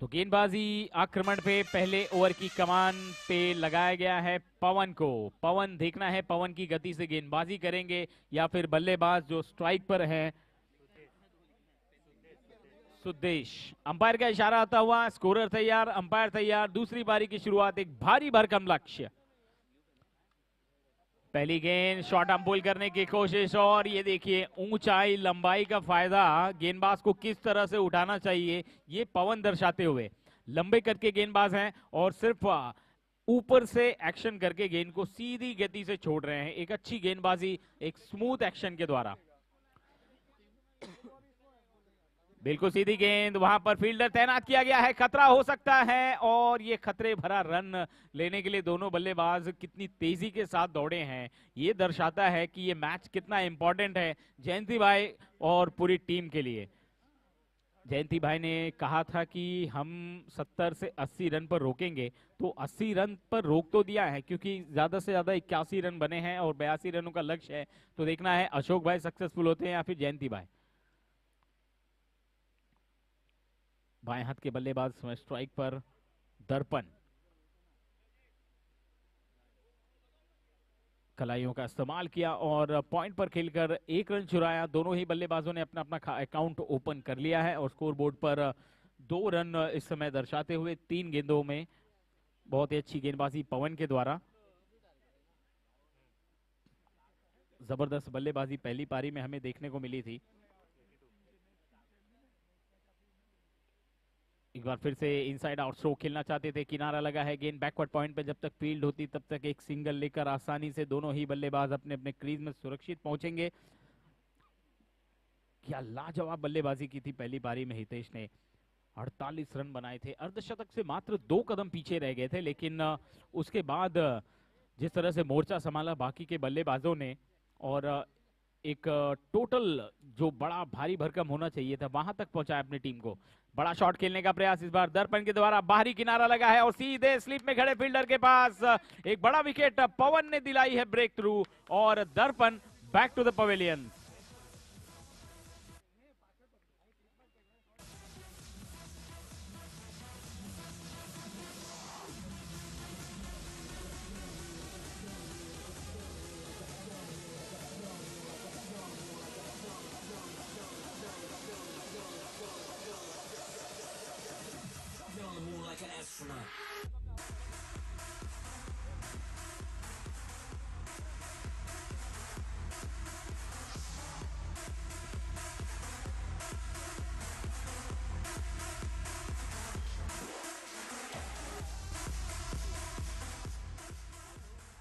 तो गेंदबाजी आक्रमण पे पहले ओवर की कमान पे लगाया गया है पवन को। पवन देखना है पवन की गति से गेंदबाजी करेंगे या फिर बल्लेबाज जो स्ट्राइक पर है सुदेश। अंपायर का इशारा आता हुआ, स्कोरर तैयार, अंपायर तैयार। दूसरी पारी की शुरुआत एक भारी भरकम लक्ष्य। पहली गेंद शॉर्ट आर्म पुल करने की कोशिश और ये देखिए ऊंचाई लंबाई का फायदा गेंदबाज को किस तरह से उठाना चाहिए ये पवन दर्शाते हुए। लंबे करके गेंदबाज हैं और सिर्फ ऊपर से एक्शन करके गेंद को सीधी गति से छोड़ रहे हैं। एक अच्छी गेंदबाजी, एक स्मूथ एक्शन के द्वारा। बिल्कुल सीधी गेंद, वहां पर फील्डर तैनात किया गया है, खतरा हो सकता है और ये खतरे भरा रन लेने के लिए दोनों बल्लेबाज कितनी तेजी के साथ दौड़े हैं, ये दर्शाता है कि ये मैच कितना इंपॉर्टेंट है जयंती भाई और पूरी टीम के लिए। जयंती भाई ने कहा था कि हम 70 से 80 रन पर रोकेंगे, तो 80 रन पर रोक तो दिया है क्योंकि ज्यादा से ज्यादा 81 रन बने हैं और 82 रनों का लक्ष्य है। तो देखना है अशोक भाई सक्सेसफुल होते हैं या फिर जयंती भाई। बाएं हाथ के बल्लेबाज स्ट्राइक पर दर्पण, कलाइयों का इस्तेमाल किया और पॉइंट पर खेलकर 1 रन चुराया। दोनों ही बल्लेबाजों ने अपना अपना अकाउंट ओपन कर लिया है और स्कोर बोर्ड पर 2 रन इस समय दर्शाते हुए 3 गेंदों में बहुत ही अच्छी गेंदबाजी पवन के द्वारा। जबरदस्त बल्लेबाजी पहली पारी में हमें देखने को मिली थी। एक बार फिर से इनसाइड आउट स्ट्रोक खेलना चाहते थे, किनारा लगा है, गेंद बैकवर्ड पॉइंट पे जब तक फील्ड होती तब तक एक सिंगल लेकर आसानी से दोनों ही बल्लेबाज अपने अपने क्रीज में सुरक्षित पहुंचेंगे। क्या लाजवाब बल्लेबाजी की थी पहली पारी में हितेश ने, 48 रन बनाए थे, अर्धशतक से मात्र 2 कदम पीछे रह गए थे, लेकिन उसके बाद जिस तरह से मोर्चा संभाला बाकी के बल्लेबाजों ने और एक टोटल जो बड़ा भारी भरकम होना चाहिए था वहां तक पहुंचाया अपनी टीम को। बड़ा शॉट खेलने का प्रयास इस बार दर्पण के द्वारा, बाहरी किनारा लगा है और सीधे स्लिप में खड़े फील्डर के पास एक बड़ा विकेट पवन ने दिलाई है ब्रेक थ्रू और दर्पण बैक टू द पवेलियन।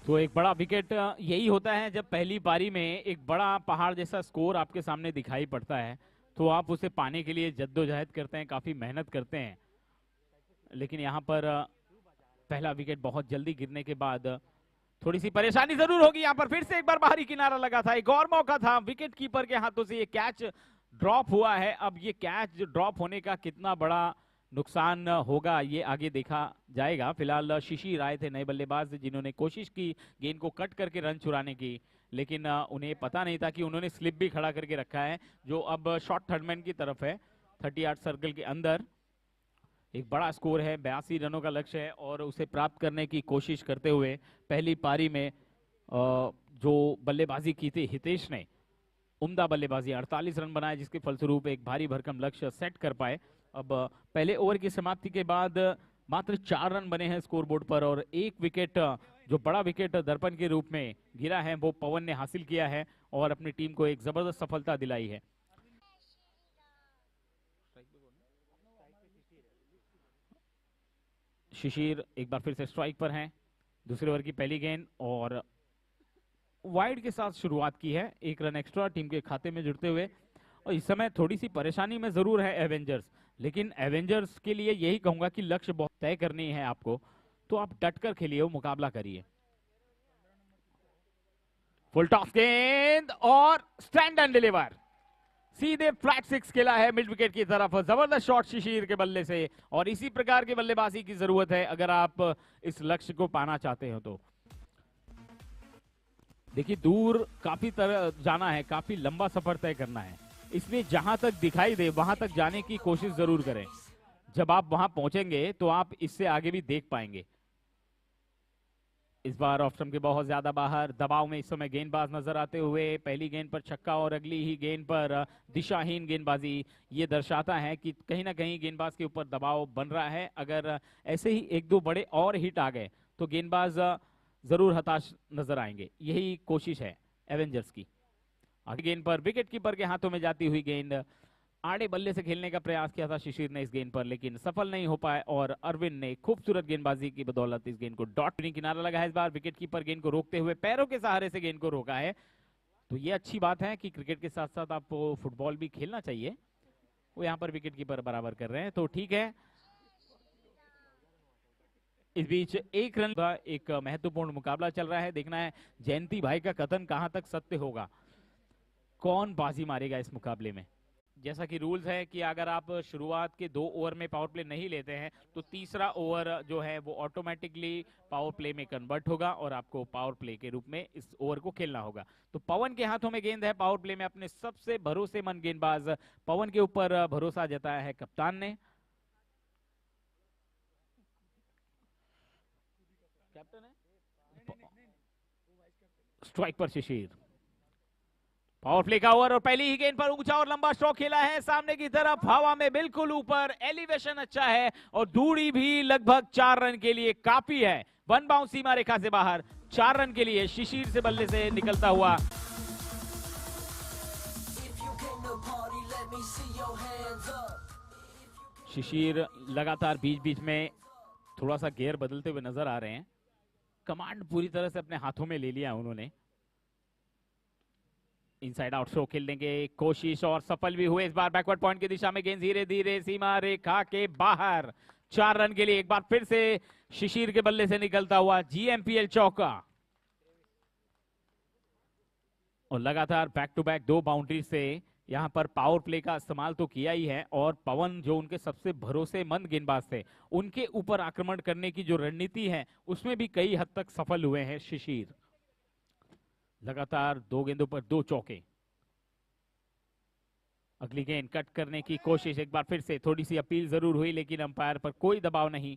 तो एक बड़ा विकेट यही होता है जब पहली पारी में एक बड़ा पहाड़ जैसा स्कोर आपके सामने दिखाई पड़ता है तो आप उसे पाने के लिए जद्दोजहद करते हैं, काफी मेहनत करते हैं। लेकिन यहाँ पर पहला विकेट बहुत जल्दी गिरने के बाद थोड़ी सी परेशानी जरूर होगी। यहाँ पर फिर से एक बार बाहरी किनारा लगा था, एक और मौका था, विकेट कीपर के हाथों से ये कैच ड्रॉप हुआ है। अब ये कैच ड्रॉप होने का कितना बड़ा नुकसान होगा ये आगे देखा जाएगा। फिलहाल शिशिर आए थे नए बल्लेबाज जिन्होंने कोशिश की गेंद को कट करके रन चुराने की, लेकिन उन्हें पता नहीं था कि उन्होंने स्लिप भी खड़ा करके रखा है जो अब शॉर्ट थर्डमैन की तरफ है 38 सर्कल के अंदर। एक बड़ा स्कोर है, 82 रनों का लक्ष्य है और उसे प्राप्त करने की कोशिश करते हुए पहली पारी में जो बल्लेबाजी की थी हितेश ने, उम्दा बल्लेबाजी, 48 रन बनाए जिसके फलस्वरूप एक भारी भरकम लक्ष्य सेट कर पाए। अब पहले ओवर की समाप्ति के बाद मात्र 4 रन बने हैं स्कोर बोर्ड पर और एक विकेट जो बड़ा विकेट दर्पण के रूप में गिरा है वो पवन ने हासिल किया है और अपनी टीम को एक जबरदस्त सफलता दिलाई है। शिशिर एक बार फिर से स्ट्राइक पर हैं, दूसरे ओवर की पहली गेंद और वाइड के साथ शुरुआत की है, 1 रन एक्स्ट्रा टीम के खाते में जुड़ते हुए। और इस समय थोड़ी सी परेशानी में जरूर है एवेंजर्स, लेकिन एवेंजर्स के लिए यही कहूंगा कि लक्ष्य बहुत तय करनी है आपको, तो आप डटकर खेलिए, मुकाबला करिए। फुल टॉस गेंद और स्टैंड एंड डिलीवर, सीधे फ्लैट 6 खेला है मिड विकेट की तरफ। जबरदस्त शॉट शिशिर के बल्ले से और इसी प्रकार की बल्लेबाजी की जरूरत है अगर आप इस लक्ष्य को पाना चाहते हो। तो देखिए दूर काफी तरह जाना है, काफी लंबा सफर तय करना है, इसलिए जहां तक दिखाई दे वहां तक जाने की कोशिश जरूर करें। जब आप वहां पहुंचेंगे तो आप इससे आगे भी देख पाएंगे। इस बार ऑफ स्टंप के बहुत ज्यादा बाहर, दबाव में इस समय गेंदबाज नजर आते हुए, पहली गेंद पर छक्का और अगली ही गेंद पर दिशाहीन गेंदबाजी, ये दर्शाता है कि कहीं ना कहीं गेंदबाज के ऊपर दबाव बन रहा है। अगर ऐसे ही 1-2 बड़े और हिट आ गए तो गेंदबाज जरूर हताश नजर आएंगे, यही कोशिश है एवेंजर्स की। आगे गेंद पर विकेट कीपर के हाथों में जाती हुई गेंद आड़े बल्ले से खेलने का प्रयास किया था शिशिर ने इस गेंद पर, लेकिन सफल नहीं हो पाए और अरविंद ने खूबसूरत गेंदबाजी की बदौलत इस गेंद को डॉट किनारा लगा है। इस बार विकेट कीपर गेंद को रोकते हुए पैरों के सहारे से गेंद को रोका है। तो ये अच्छी बात है कि क्रिकेट के साथ साथ आपको फुटबॉल भी खेलना चाहिए। वो यहाँ पर विकेट कीपर बराबर कर रहे हैं, तो ठीक है। इस बीच एक रन का एक महत्वपूर्ण मुकाबला चल रहा है। देखना है जयंती भाई का कथन कहां तक सत्य होगा, कौन बाजी मारेगा इस मुकाबले में। जैसा कि रूल्स है कि अगर आप शुरुआत के 2 ओवर में पावर प्ले नहीं लेते हैं तो तीसरा ओवर जो है वो ऑटोमेटिकली पावर प्ले में कन्वर्ट होगा और आपको पावर प्ले के रूप में इस ओवर को खेलना होगा। तो पवन के हाथों में गेंद है। पावर प्ले में अपने सबसे भरोसेमंद गेंदबाज पवन के ऊपर भरोसा जताया है कप्तान ने। कैप्टन है, स्ट्राइक पर शिशिर। पावर प्ले का ओवर और पहली ही गेंद पर ऊंचा और लंबा स्ट्रोक खेला है सामने की तरफ, हवा में बिल्कुल ऊपर, एलिवेशन अच्छा है और दूरी भी लगभग 4 रन के लिए काफी है। 1 बाउंस सीमा रेखा से बाहर, 4 रन के लिए शिशिर से बल्ले से निकलता हुआ। शिशिर लगातार बीच बीच में थोड़ा सा गियर बदलते हुए नजर आ रहे हैं। कमांड पूरी तरह से अपने हाथों में ले लिया उन्होंने। इनसाइड आउट स्ट्रोक खेलने की कोशिश और सफल भी हुए। इस बार बैकवर्ड पॉइंट की दिशा में गेंद धीरे धीरे सीमा रेखा के बाहर, 4 रन के लिए एक बार फिर से शिशिर के बल्ले से निकलता हुआ जीएमपीएल चौका। और लगातार बैक टू बैक 2 बाउंड्री से यहां पर पावर प्ले का इस्तेमाल तो किया ही है और पवन जो उनके सबसे भरोसेमंद गेंदबाज थे उनके ऊपर आक्रमण करने की जो रणनीति है उसमें भी कई हद तक सफल हुए हैं शिशिर। लगातार 2 गेंदों पर 2 चौके। अगली गेंद कट करने की कोशिश, एक बार फिर से थोड़ी सी अपील जरूर हुई लेकिन अंपायर पर कोई दबाव नहीं।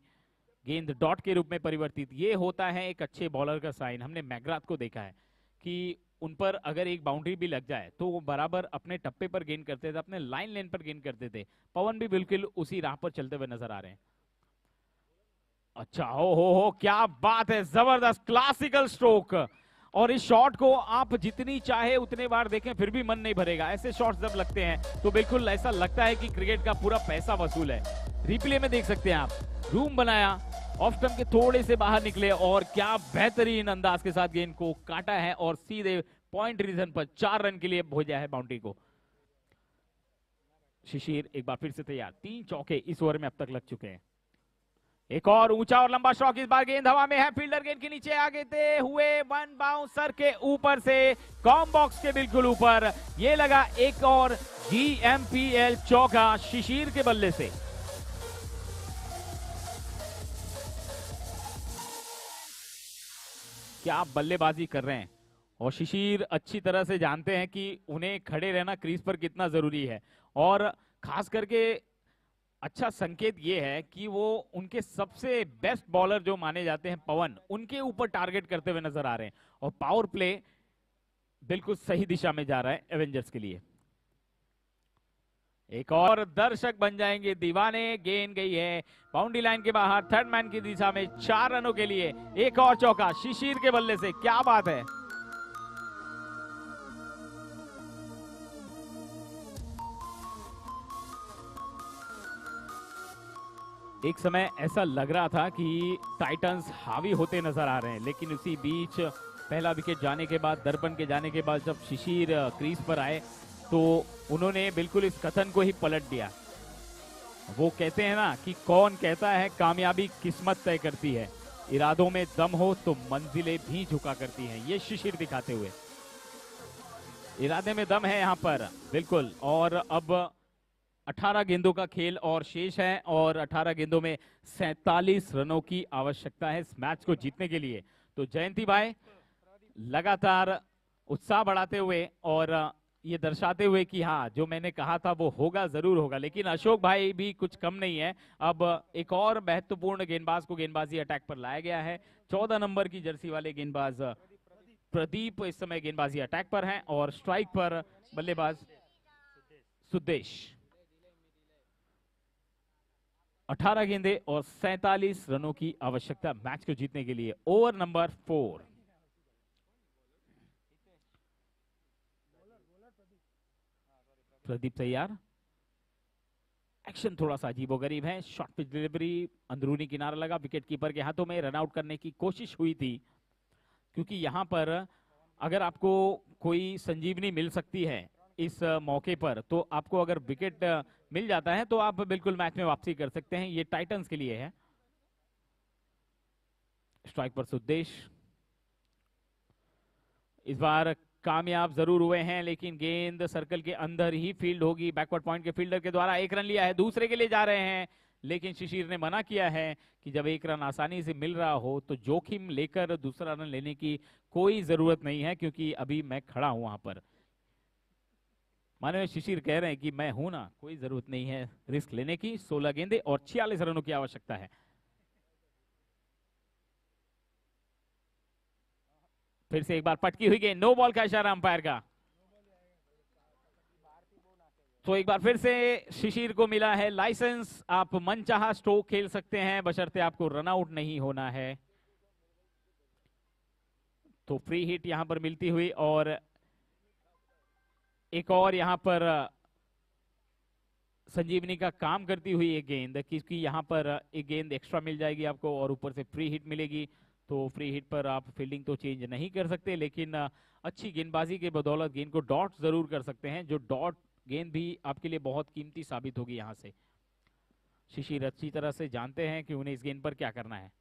गेंद डॉट के रूप में परिवर्तित। ये होता है एक अच्छे बॉलर का साइन। हमने मैग्राथ को देखा है कि उन पर अगर एक बाउंड्री भी लग जाए तो वो बराबर अपने टप्पे पर गेंद करते थे, अपने लाइन लेन पर गेंद करते थे। पवन भी बिल्कुल उसी राह पर चलते हुए नजर आ रहे हैं। अच्छा, हो क्या बात है, जबरदस्त क्लासिकल स्ट्रोक। और इस शॉट को आप जितनी चाहे उतने बार देखें फिर भी मन नहीं भरेगा। ऐसे शॉट्स जब लगते हैं तो बिल्कुल ऐसा लगता है कि क्रिकेट का पूरा पैसा वसूल है। रिप्ले में देख सकते हैं आप, रूम बनाया, ऑफ स्टंप के थोड़े से बाहर निकले और क्या बेहतरीन अंदाज के साथ गेंद को काटा है और सीधे पॉइंट रीजन पर 4 रन के लिए भेजा है बाउंड्री को। शिशिर एक बार फिर से तैयार। 3 चौके इस ओवर में अब तक लग चुके हैं। एक और ऊंचा और लंबा स्ट्रोक, इस बार गेंद हवा में है, फील्डर गेंद के नीचे आगे हुए 1 बाउंस सर के ऊपर से कॉम बॉक्स के बिल्कुल ऊपर। ये लगा एक और जीएमपीएल चौका शिशिर के बल्ले से। क्या बल्लेबाजी कर रहे हैं और शिशिर अच्छी तरह से जानते हैं कि उन्हें खड़े रहना क्रीज पर कितना जरूरी है। और खास करके अच्छा संकेत ये है कि वो उनके सबसे बेस्ट बॉलर जो माने जाते हैं पवन, उनके ऊपर टारगेट करते हुए नजर आ रहे हैं और पावर प्ले बिल्कुल सही दिशा में जा रहा है एवेंजर्स के लिए। एक और दर्शक बन जाएंगे दीवाने। गेंद गई है बाउंड्री लाइन के बाहर, थर्ड मैन की दिशा में, 4 रनों के लिए एक और चौका शिशिर के बल्ले से। क्या बात है। एक समय ऐसा लग रहा था कि टाइटंस हावी होते नजर आ रहे हैं, लेकिन उसी बीच पहला विकेट जाने के बाद, दर्पण के जाने के बाद जब शिशिर क्रीज पर आए तो उन्होंने बिल्कुल इस कथन को ही पलट दिया। वो कहते हैं ना कि कौन कहता है कामयाबी किस्मत तय करती है, इरादों में दम हो तो मंजिलें भी झुका करती हैं। ये शिशिर दिखाते हुए इरादे में दम है यहाँ पर बिल्कुल। और अब 18 गेंदों का खेल और शेष है और 18 गेंदों में 47 रनों की आवश्यकता है इस मैच को जीतने के लिए। तो जयंती भाई लगातार उत्साह बढ़ाते हुए और ये दर्शाते हुए कि हाँ जो मैंने कहा था वो होगा, जरूर होगा। लेकिन अशोक भाई भी कुछ कम नहीं है। अब एक और महत्वपूर्ण गेंदबाज को गेंदबाजी अटैक पर लाया गया है। 14 नंबर की जर्सी वाले गेंदबाज प्रदीप इस समय गेंदबाजी अटैक पर हैं और स्ट्राइक पर बल्लेबाज सुदेश। 18 गेंदे और 47 रनों की आवश्यकता मैच को जीतने के लिए। Over number 4। प्रदीप तैयार। एक्शन थोड़ा सा अजीबोगरीब है। शॉर्ट पिच डिलीवरी, अंदरूनी किनारा लगा, विकेट कीपर के हाथों में, रन आउट करने की कोशिश हुई थी, क्योंकि यहां पर अगर आपको कोई संजीवनी मिल सकती है इस मौके पर, तो आपको अगर विकेट मिल जाता है तो आप बिल्कुल मैच में वापसी कर सकते हैं। ये टाइटंस के लिए है। स्ट्राइक पर सुदेश इस बार कामयाब जरूर हुए हैं, लेकिन गेंद सर्कल के अंदर ही फील्ड होगी। बैकवर्ड पॉइंट के फील्डर के द्वारा एक रन लिया है, दूसरे के लिए जा रहे हैं, लेकिन शिशिर ने मना किया है कि जब एक रन आसानी से मिल रहा हो तो जोखिम लेकर दूसरा रन लेने की कोई जरूरत नहीं है, क्योंकि अभी मैं खड़ा हूं वहां पर। माननीय शिशिर कह रहे हैं कि मैं हूं ना, कोई जरूरत नहीं है रिस्क लेने की। 16 गेंदे और 46 रनों की आवश्यकता है। फिर से एक बार पटकी हुई गेंद, नो बॉल का इशारा अंपायर का। तो एक बार फिर से शिशिर को मिला है लाइसेंस, आप मनचाहा स्ट्रोक खेल सकते हैं, बशर्ते आपको रन आउट नहीं होना है। तो फ्री हिट यहां पर मिलती हुई, और एक और यहां पर संजीवनी का काम करती हुई एक गेंद, क्योंकि यहां पर एक गेंद एक्स्ट्रा मिल जाएगी आपको और ऊपर से फ्री हिट मिलेगी। तो फ्री हिट पर आप फील्डिंग तो चेंज नहीं कर सकते, लेकिन अच्छी गेंदबाजी के बदौलत गेंद को डॉट जरूर कर सकते हैं, जो डॉट गेंद भी आपके लिए बहुत कीमती साबित होगी। यहां से शिशिर अच्छी तरह से जानते हैं कि उन्हें इस गेंद पर क्या करना है।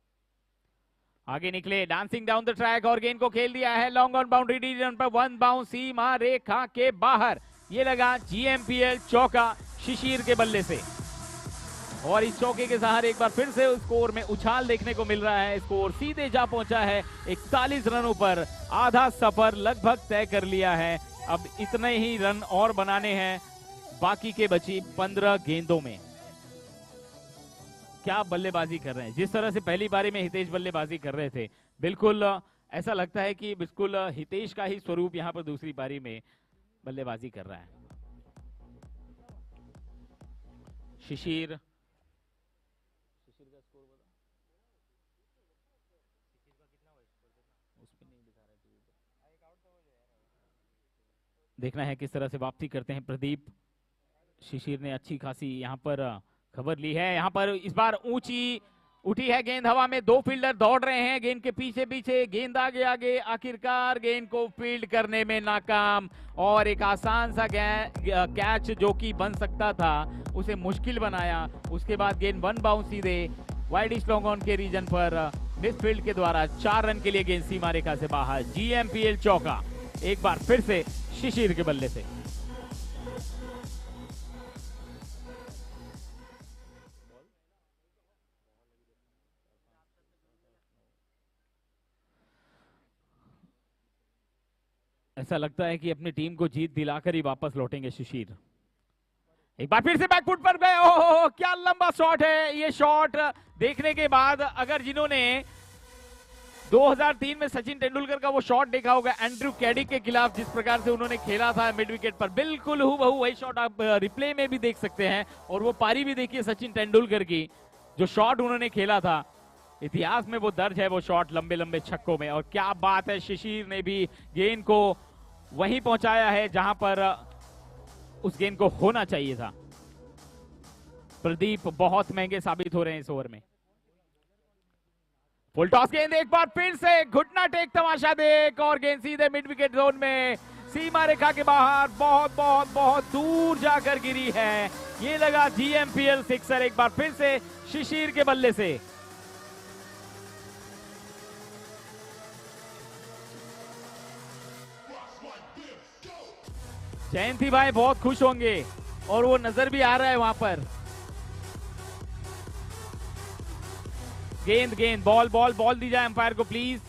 आगे निकले, डांसिंग डाउन द ट्रैक, और गेंद को खेल दिया है लॉन्ग ऑन बाउंड्री रीजन पर, वन बाउंस सीमा रेखा के बाहर। ये लगा GMPL चौका शिशिर के बल्ले से, और इस चौके के सहारे एक बार फिर से स्कोर में उछाल देखने को मिल रहा है। स्कोर सीधे जा पहुंचा है 41 रनों पर, आधा सफर लगभग तय कर लिया है। अब इतने ही रन और बनाने हैं बाकी के बची 15 गेंदों में। क्या बल्लेबाजी कर रहे हैं, जिस तरह से पहली बारी में हितेश बल्लेबाजी कर रहे थे, बिल्कुल ऐसा लगता है कि बिल्कुल हितेश का ही स्वरूप यहां पर दूसरी पारी में बल्लेबाजी कर रहा है। शिशिर का स्कोर बता, उसमें नहीं दिखा रहा है, देखना है किस तरह से वापसी करते हैं प्रदीप। शिशिर ने अच्छी खासी यहां पर खबर ली है। यहां पर इस बार ऊंची उठी है गेंद हवा में, दो फील्डर दौड़ रहे हैं गेंद के पीछे पीछे, गेंद आगे आगे, आखिरकार गेंद को फील्ड करने में नाकाम, और एक आसान सा कैच जो कि बन सकता था उसे मुश्किल बनाया। उसके बाद गेंद वन बाउंस सीधे वाइडिश लॉन्ग ऑन के रीजन पर मिडफील्ड के द्वारा 4 रन के लिए गेंद सीमा रेखा से बाहर। GMPL चौका एक बार फिर से शिशिर के बल्ले से। ऐसा लगता है कि अपनी टीम को जीत दिलाकर ही वापस लौटेंगे शिशिर। एक बार फिर से बैकफुट पर गए, ओहो क्या लंबा शॉट है। ये शॉट देखने के बाद अगर जिन्होंने 2003 में सचिन तेंदुलकर का वो शॉट देखा होगा एंड्रू कैडिक के खिलाफ, जिस प्रकार से उन्होंने खेला था मिड विकेट पर, बिल्कुल हूबहू वही शॉट आप रिप्ले में भी देख सकते हैं। और वो पारी भी देखिए सचिन तेंदुलकर की, जो शॉट उन्होंने खेला था, इतिहास में वो दर्ज है वो शॉट लंबे लंबे छक्कों में। और क्या बात है, शिशिर ने भी गेंद को वहीं पहुंचाया है जहां पर उस गेंद को होना चाहिए था। प्रदीप बहुत महंगे साबित हो रहे हैं इस ओवर में। फुल टॉस गेंद एक बार फिर से, घुटना टेक तमाशा देख, और गेंद सीधे मिड विकेट जोन में सीमा रेखा के बाहर बहुत बहुत बहुत दूर जाकर गिरी है। ये लगा GMPL सिक्सर एक बार फिर से शिशिर के बल्ले से। जयंती भाई बहुत खुश होंगे और वो नजर भी आ रहा है वहां पर। गेंद गेंद बॉल बॉल बॉल दी जाए अंपायर को प्लीज,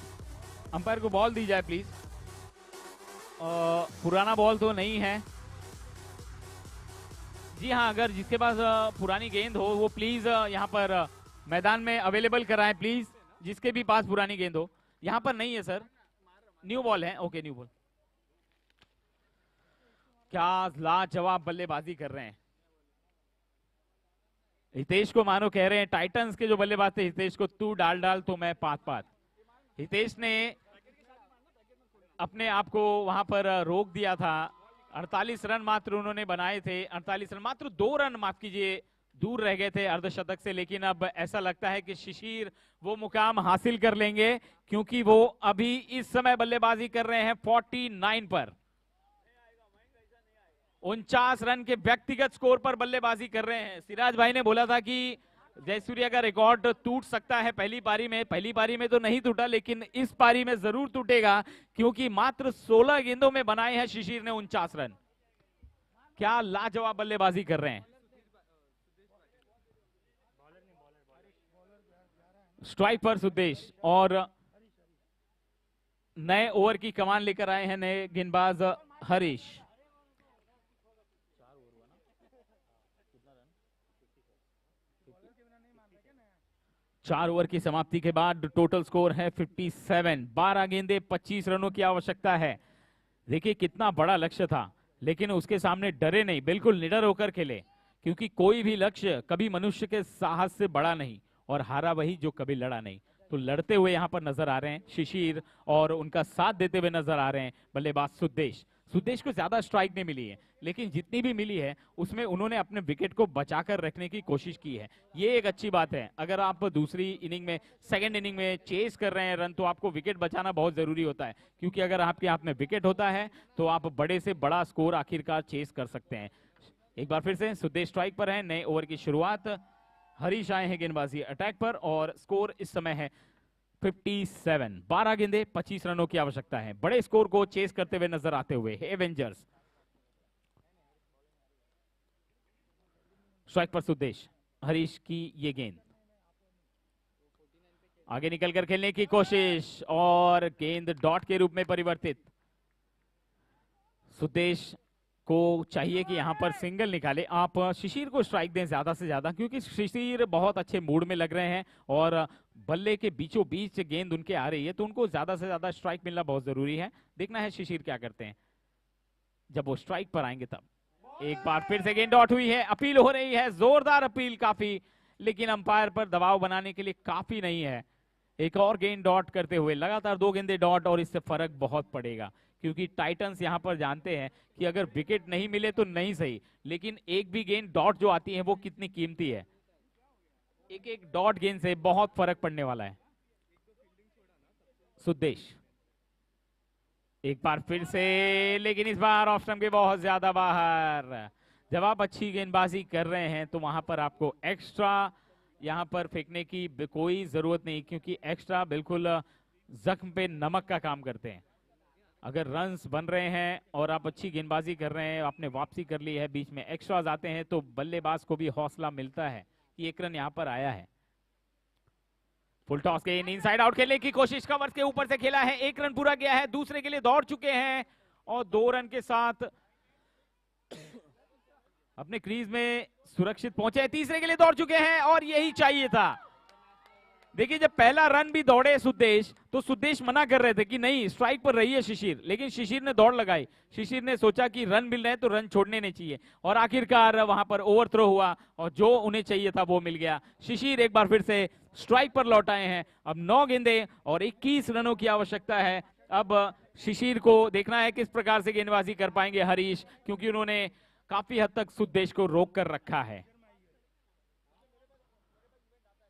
अंपायर को बॉल दी जाए प्लीज। पुराना बॉल तो नहीं है जी हाँ, अगर जिसके पास पुरानी गेंद हो वो प्लीज यहाँ पर मैदान में अवेलेबल कराएं प्लीज, जिसके भी पास पुरानी गेंद हो। यहाँ पर नहीं है सर, न्यू बॉल है। Okay new ball. क्या लाजवाब बल्लेबाजी कर रहे हैं हितेश को, मानो कह रहे हैं टाइटंस के जो बल्लेबाज थे हितेश को, तू डाल डाल तो मैं पात पात। हितेश ने अपने आप को वहां पर रोक दिया था। 48 रन मात्र उन्होंने बनाए थे, 48 रन, मात्र 2 रन माफ कीजिए दूर रह गए थे अर्धशतक से, लेकिन अब ऐसा लगता है कि शिशिर वो मुकाम हासिल कर लेंगे, क्योंकि वो अभी इस समय बल्लेबाजी कर रहे हैं 49 पर। 49 रन के व्यक्तिगत स्कोर पर बल्लेबाजी कर रहे हैं। सिराज भाई ने बोला था कि जयसूर्या का रिकॉर्ड टूट सकता है पहली पारी में तो नहीं टूटा, लेकिन इस पारी में जरूर टूटेगा, क्योंकि मात्र 16 गेंदों में बनाए हैं शिशिर ने 49 रन। क्या लाजवाब बल्लेबाजी कर रहे हैं। स्ट्राइक पर सुदेश और नए ओवर की कमान लेकर आए हैं नए गेंदबाज हरीश। चार ओवर की समाप्ति के बाद टोटल स्कोर है 57। 12 गेंदे 25 रनों की आवश्यकता है। देखिए कितना बड़ा लक्ष्य था, लेकिन उसके सामने डरे नहीं, बिल्कुल निडर होकर खेले, क्योंकि कोई भी लक्ष्य कभी मनुष्य के साहस से बड़ा नहीं, और हारा वही जो कभी लड़ा नहीं। तो लड़ते हुए यहां पर नजर आ रहे हैं शिशिर, और उनका साथ देते हुए नजर आ रहे हैं बल्लेबाज सुदेश। सुदेश को ज्यादा स्ट्राइक नहीं मिली है, लेकिन जितनी भी मिली है उसमें उन्होंने अपने विकेट को बचाकर रखने की कोशिश की है। ये एक अच्छी बात है। अगर आप दूसरी इनिंग में, सेकंड इनिंग में चेस कर रहे हैं रन, तो आपको विकेट बचाना बहुत जरूरी होता है, क्योंकि अगर आपके हाथ में विकेट होता है तो आप बड़े से बड़ा स्कोर आखिरकार चेस कर सकते हैं। एक बार फिर से सुदेश स्ट्राइक पर है। नए ओवर की शुरुआत, हरीश आए हैं गेंदबाजी अटैक पर, और स्कोर इस समय है 57। 12 गेंदे 25 रनों की आवश्यकता है। बड़े स्कोर को चेस करते हुए नजर आते हुए एवेंजर्स। स्ट्राइक पर सुदेश, हरीश की ये गेंद आगे निकलकर खेलने की कोशिश, और गेंद डॉट के रूप में परिवर्तित। सुदेश को चाहिए कि यहां पर सिंगल निकाले। आप शिशिर को स्ट्राइक दें ज्यादा से ज्यादा, क्योंकि शिशिर बहुत अच्छे मूड में लग रहे हैं और बल्ले के बीचों बीच गेंद उनके आ रही है, तो उनको ज्यादा से ज्यादा स्ट्राइक मिलना बहुत जरूरी है। देखना है शिशिर क्या करते हैं जब वो स्ट्राइक पर आएंगे तब। एक बार फिर से गेंद डॉट हुई है, अपील हो रही है, जोरदार अपील काफी, लेकिन अंपायर पर दबाव बनाने के लिए काफी नहीं है। एक और गेंद डॉट करते हुए, लगातार 2 गेंदे डॉट, और इससे फर्क बहुत पड़ेगा, क्योंकि टाइटंस यहां पर जानते हैं कि अगर विकेट नहीं मिले तो नहीं सही, लेकिन एक भी गेंद डॉट जो आती है वो कितनी कीमती है। एक एक डॉट गेंद से बहुत फर्क पड़ने वाला है। सुदेश एक बार फिर से, लेकिन इस बार ऑफ स्टंप के बहुत ज्यादा बाहर। जब आप अच्छी गेंदबाजी कर रहे हैं तो वहां पर आपको एक्स्ट्रा यहां पर फेंकने की कोई जरूरत नहीं, क्योंकि एक्स्ट्रा बिल्कुल जख्म पे नमक का काम करते हैं। अगर रन्स बन रहे हैं और आप अच्छी गेंदबाजी कर रहे हैं, आपने वापसी कर ली है, बीच में एक्स्ट्राज आते हैं, तो बल्लेबाज को भी हौसला मिलता है कि एक रन यहां पर आया है। फुल टॉस के इनसाइड आउट खेलने की कोशिश, कवर्स के ऊपर से खेला है, 1 रन पूरा गया है, दूसरे के लिए दौड़ चुके हैं, और 2 रन के साथ अपने क्रीज में सुरक्षित पहुंचे हैं। तीसरे के लिए दौड़ चुके हैं, और यही चाहिए था। देखिए जब पहला रन भी दौड़े सुदेश, तो सुदेश मना कर रहे थे कि नहीं स्ट्राइक पर रही है शिशिर, लेकिन शिशिर ने दौड़ लगाई। शिशिर ने सोचा कि रन मिल रहे हैं तो रन छोड़ने नहीं चाहिए, और आखिरकार वहां पर ओवर थ्रो हुआ और जो उन्हें चाहिए था वो मिल गया। शिशिर एक बार फिर से स्ट्राइक पर लौट आए हैं। अब 9 गेंदे और 21 रनों की आवश्यकता है। अब शिशिर को देखना है किस प्रकार से गेंदबाजी कर पाएंगे हरीश, क्योंकि उन्होंने काफी हद तक सुदेश को रोक कर रखा है।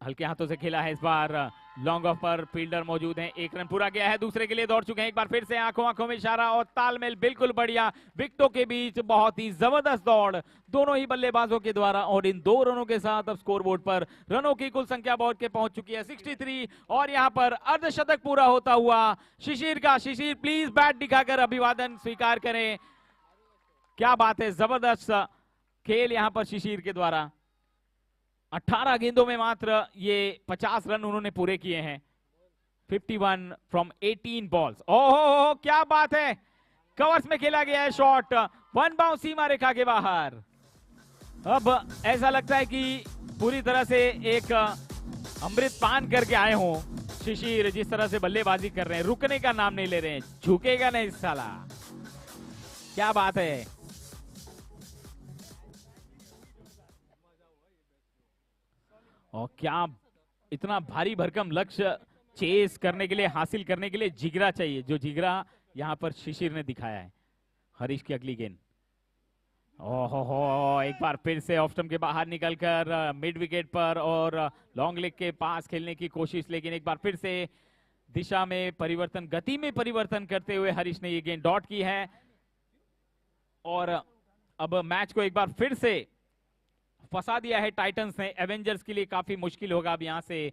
हल्के हाथों से खेला है इस बार, लॉन्ग ऑफ पर फील्डर मौजूद हैं। 1 रन पूरा गया है, दूसरे के लिए दौड़ चुके हैं। एक बार फिर से आंखों आंखों में इशारा और तालमेल बिल्कुल बढ़िया। विकेटों के बीच बहुत ही जबरदस्त दौड़ दोनों ही बल्लेबाजों के द्वारा, और इन 2 रनों के साथ अब स्कोरबोर्ड पर रनों की कुल संख्या बोर्ड के पहुंच चुकी है 63, और यहां पर अर्धशतक पूरा होता हुआ शिशिर का। शिशिर प्लीज बैट दिखाकर अभिवादन स्वीकार करें। क्या बात है, जबरदस्त खेल यहां पर शिशिर के द्वारा। 18 गेंदों में मात्र ये 50 रन उन्होंने पूरे किए हैं। 51 फ्रॉम 18 बॉल्स। ओहो क्या बात है, कवर्स में खेला गया है शॉट, 1 बाउंस सीमा रेखा के बाहर। अब ऐसा लगता है कि पूरी तरह से एक अमृत पान करके आए हों शिशिर, जिस तरह से बल्लेबाजी कर रहे हैं, रुकने का नाम नहीं ले रहे हैं, झुकेगा नहीं साला। क्या बात है। और क्या इतना भारी भरकम लक्ष्य चेस करने के लिए, हासिल करने के लिए जिगरा चाहिए, जो जिगरा यहां पर शिशिर ने दिखाया है। हरीश की अगली गेंद, ओहो, एक बार फिर से ऑफ स्टंप के बाहर निकलकर मिड विकेट पर और लॉन्ग लेग के पास खेलने की कोशिश, लेकिन एक बार फिर से दिशा में परिवर्तन, गति में परिवर्तन करते हुए हरीश ने ये गेंद डॉट की है। और अब मैच को एक बार फिर से फंसा दिया है टाइटंस ने। एवेंजर्स के लिए काफी मुश्किल होगा अब यहां से,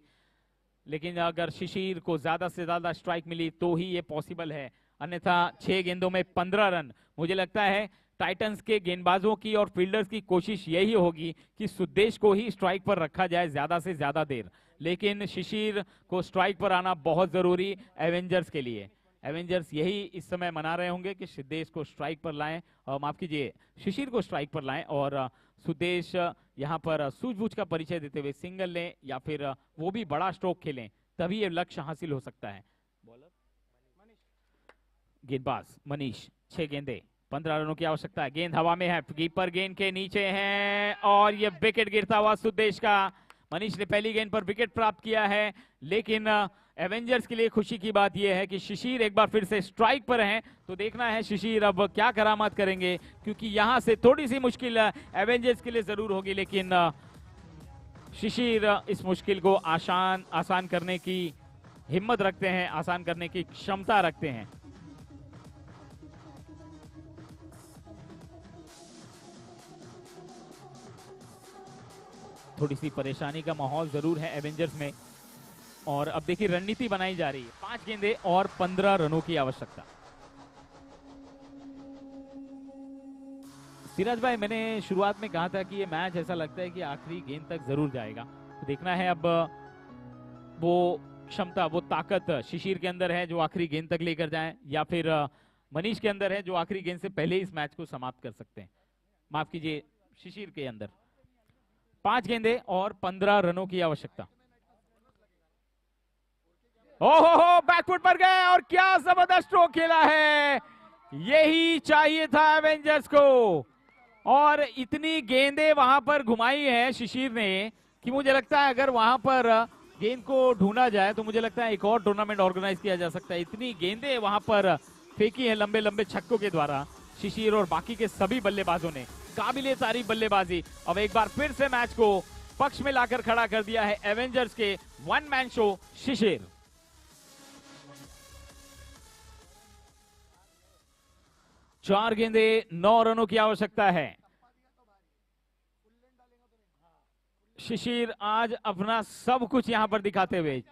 लेकिन अगर शिशिर को ज्यादा से ज्यादा स्ट्राइक मिली तो ही ये पॉसिबल है, अन्यथा 6 गेंदों में 15 रन। मुझे लगता है टाइटंस के गेंदबाजों की और फील्डर्स की कोशिश यही होगी कि सुदेश को ही स्ट्राइक पर रखा जाए ज्यादा से ज्यादा देर, लेकिन शिशिर को स्ट्राइक पर आना बहुत जरूरी एवेंजर्स के लिए। एवेंजर्स यही इस समय मना रहे होंगे कि सुदेश को स्ट्राइक पर लाएं, माफ कीजिए शिशिर को स्ट्राइक पर लाएं, और सुदेश यहां पर सूझबूझ का परिचय देते हुए सिंगल लें या फिर वो भी बड़ा स्ट्रोक खेलें, तभी ये लक्ष्य हासिल हो सकता है। गेंदबाज मनीष, 6 गेंदे 15 रनों की आवश्यकता है। गेंद हवा में है, कीपर गेंद के नीचे है और ये विकेट गिरता हुआ सुदेश का। मनीष ने पहली गेंद पर विकेट प्राप्त किया है, लेकिन एवेंजर्स के लिए खुशी की बात यह है कि शिशिर एक बार फिर से स्ट्राइक पर हैं, तो देखना है शिशिर अब क्या करामात करेंगे, क्योंकि यहां से थोड़ी सी मुश्किल एवेंजर्स के लिए जरूर होगी, लेकिन शिशिर इस मुश्किल को आसान करने की हिम्मत रखते हैं, आसान करने की क्षमता रखते हैं। थोड़ी सी परेशानी का माहौल जरूर है एवेंजर्स में, और अब देखिए रणनीति बनाई जा रही है। 5 गेंदे और 15 रनों की आवश्यकता। सिराज भाई, मैंने शुरुआत में कहा था कि ये मैच ऐसा लगता है कि आखिरी गेंद तक जरूर जाएगा, तो देखना है अब वो क्षमता, वो ताकत शिशिर के अंदर है जो आखिरी गेंद तक लेकर जाए, या फिर मनीष के अंदर है जो आखिरी गेंद से पहले इस मैच को समाप्त कर सकते हैं। माफ कीजिए, शिशिर के अंदर। 5 गेंदे और 15 रनों की आवश्यकता। ओहो, बैकफुट पर गए और क्या जबरदस्त स्ट्रोक खेला है, यही चाहिए था एवेंजर्स को। और इतनी गेंदें वहां पर घुमाई है शिशिर ने कि मुझे लगता है अगर वहां पर गेंद को ढूंढा जाए तो मुझे लगता है एक और टूर्नामेंट ऑर्गेनाइज किया जा सकता है। इतनी गेंदें वहां पर फेंकी है लंबे लंबे छक्कों के द्वारा शिशिर और बाकी के सभी बल्लेबाजों ने। काबिले तारीफ बल्लेबाजी। अब एक बार फिर से मैच को पक्ष में लाकर खड़ा कर दिया है एवेंजर्स के वन मैन शो शिशिर। चार गेंदे 9 रनों की आवश्यकता है। शिशिर आज अपना सब कुछ यहां पर दिखाते हुए।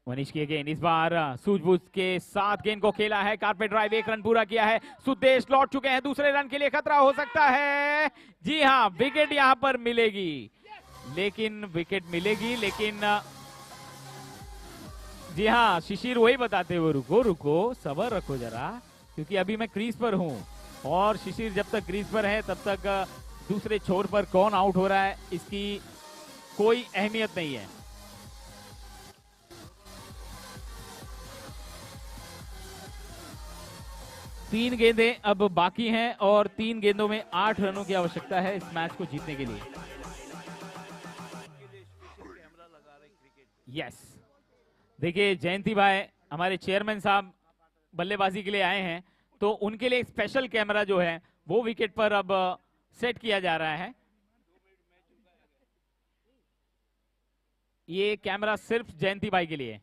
मनीष की गेंद, इस बार सूझबूझ के साथ गेंद को खेला है, कारपेट ड्राइव, 1 रन पूरा किया है। सुदेश लौट चुके हैं, दूसरे रन के लिए खतरा हो सकता है। जी हां, विकेट यहां पर मिलेगी, लेकिन जी हाँ, शिशिर वही बताते हुए रुको रुको, सब्र रखो जरा, क्योंकि अभी मैं क्रीज पर हूं। और शिशिर जब तक क्रीज पर है तब तक दूसरे छोर पर कौन आउट हो रहा है इसकी कोई अहमियत नहीं है। तीन गेंदें अब बाकी हैं और 3 गेंदों में 8 रनों की आवश्यकता है इस मैच को जीतने के लिए। यस, देखिए जयंती भाई हमारे चेयरमैन साहब बल्लेबाजी के लिए आए हैं, तो उनके लिए एक स्पेशल कैमरा जो है वो विकेट पर अब सेट किया जा रहा है। ये कैमरा सिर्फ जयंती भाई के लिए।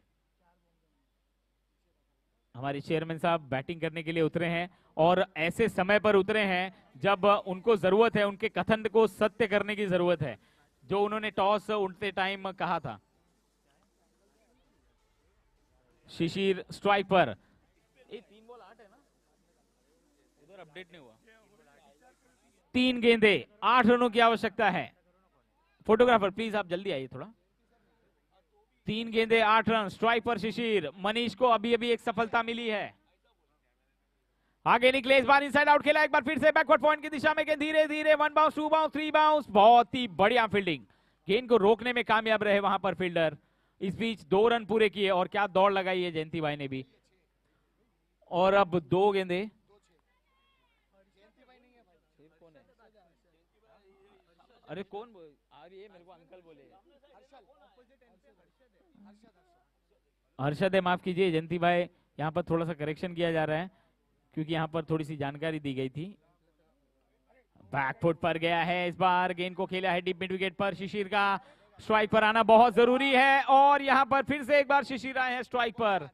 हमारे चेयरमैन साहब बैटिंग करने के लिए उतरे हैं और ऐसे समय पर उतरे हैं जब उनको जरूरत है, उनके कथन को सत्य करने की जरूरत है जो उन्होंने टॉस उठते टाइम कहा था। शिशिर स्ट्राइक पर। 3 बॉल 8 है ना, उधर अपडेट नहीं हुआ। 3 गेंदे 8 रनों की आवश्यकता है। फोटोग्राफर प्लीज आप जल्दी आइए थोड़ा। 3 गेंदे 8 रन, स्ट्राइक पर शिशिर। मनीष को अभी अभी एक सफलता मिली है, आगे निकले, इस बार इनसाइड आउट खेला, एक बार फिर से बैकवर्ड पॉइंट की दिशा में गेंद धीरे धीरे 1 बाउंस 2 बाउंस 3 बाउंस। बहुत ही बढ़िया फील्डिंग, गेंद को रोकने में कामयाब रहे वहां पर फील्डर। इस बीच 2 रन पूरे किए और क्या दौड़ लगाई है जयंती भाई ने भी। और अब 2 गेंदे, अरे कौन आ रही है, मेरे को अंकल बोले हर्षद है, माफ कीजिए जयंती भाई, यहाँ पर थोड़ा सा करेक्शन किया जा रहा है क्योंकि यहाँ पर थोड़ी सी जानकारी दी गई थी। बैकफुट पर गया है, इस बार गेंद को खेला है डीप मिड विकेट पर। शिशिर का स्ट्राइक पर आना बहुत जरूरी है और यहाँ पर फिर से एक बार शिशिर आए हैं स्ट्राइक पर।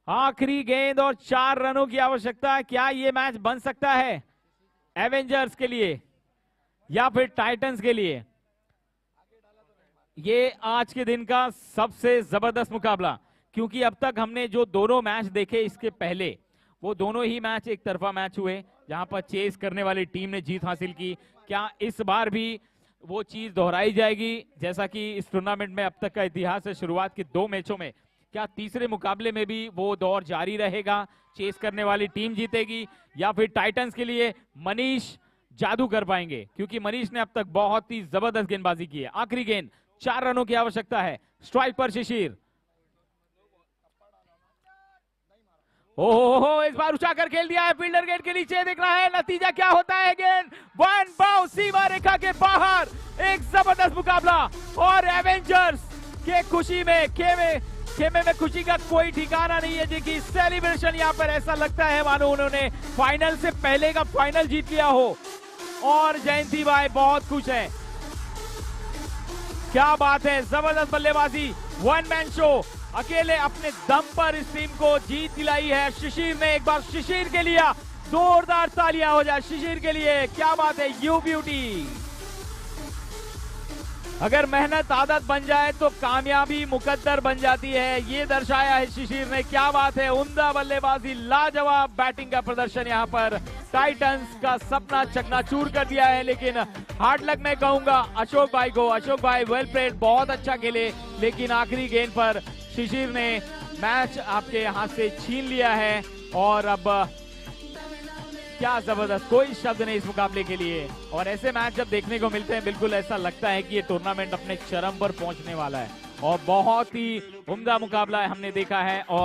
आखिरी गेंद और 4 रनों की आवश्यकता। क्या ये मैच बन सकता है एवेंजर्स के लिए या फिर टाइटंस के लिए? ये आज के दिन का सबसे जबरदस्त मुकाबला, क्योंकि अब तक हमने जो दोनों मैच देखे इसके पहले, वो दोनों ही मैच एक तरफा मैच हुए जहां पर चेस करने वाली टीम ने जीत हासिल की। क्या इस बार भी वो चीज दोहराई जाएगी जैसा कि इस टूर्नामेंट में अब तक का इतिहास है? शुरुआत के 2 मैचों में क्या तीसरे मुकाबले में भी वो दौर जारी रहेगा, चेस करने वाली टीम जीतेगी, या फिर टाइटंस के लिए मनीष जादू कर पाएंगे? क्योंकि मनीष ने अब तक बहुत ही जबरदस्त गेंदबाजी की है। आखिरी गेंद, 4 रनों की आवश्यकता है। स्ट्राइक पर शिशिर। ओहो, इस बार उछाकर खेल दिया है, फील्डर गेट के नीचे दिख रहा है। नतीजा क्या होता है? गेंद 1 बाउंस सीमा रेखा के बाहर। एक जबरदस्त मुकाबला और एवेंजर्स के खुशी में खेमे में खुशी का कोई ठिकाना नहीं है जी की सेलिब्रेशन यहाँ पर ऐसा लगता है मानो उन्होंने फाइनल से पहले का फाइनल जीत लिया हो। और जयंती भाई बहुत खुश है। क्या बात है, जबरदस्त बल्लेबाजी, 1 मैन शो, अकेले अपने दम पर इस टीम को जीत दिलाई है शिशिर ने। एक बार शिशिर के लिए जोरदार तालियां हो जाए शिशिर के लिए। क्या बात है, यू ब्यूटी। अगर मेहनत आदत बन जाए तो कामयाबी मुकद्दर बन जाती है, ये दर्शाया है शिशिर ने। क्या बात है, उम्दा बल्लेबाजी, लाजवाब बैटिंग का प्रदर्शन यहाँ पर टाइटंस का सपना चकनाचूर कर दिया है। लेकिन हार्ड लक मैं कहूंगा अशोक भाई को। अशोक भाई वेल प्लेड, बहुत अच्छा खेले, लेकिन आखिरी गेंद पर शिशिर ने मैच आपके हाथ से छीन लिया है। और अब क्या जबरदस्त, कोई शब्द नहीं इस मुकाबले के लिए। और ऐसे मैच जब देखने को मिलते हैं बिल्कुल ऐसा लगता है कि ये टूर्नामेंट अपने चरम पर पहुंचने वाला है। और बहुत ही उम्दा मुकाबला हमने देखा है। और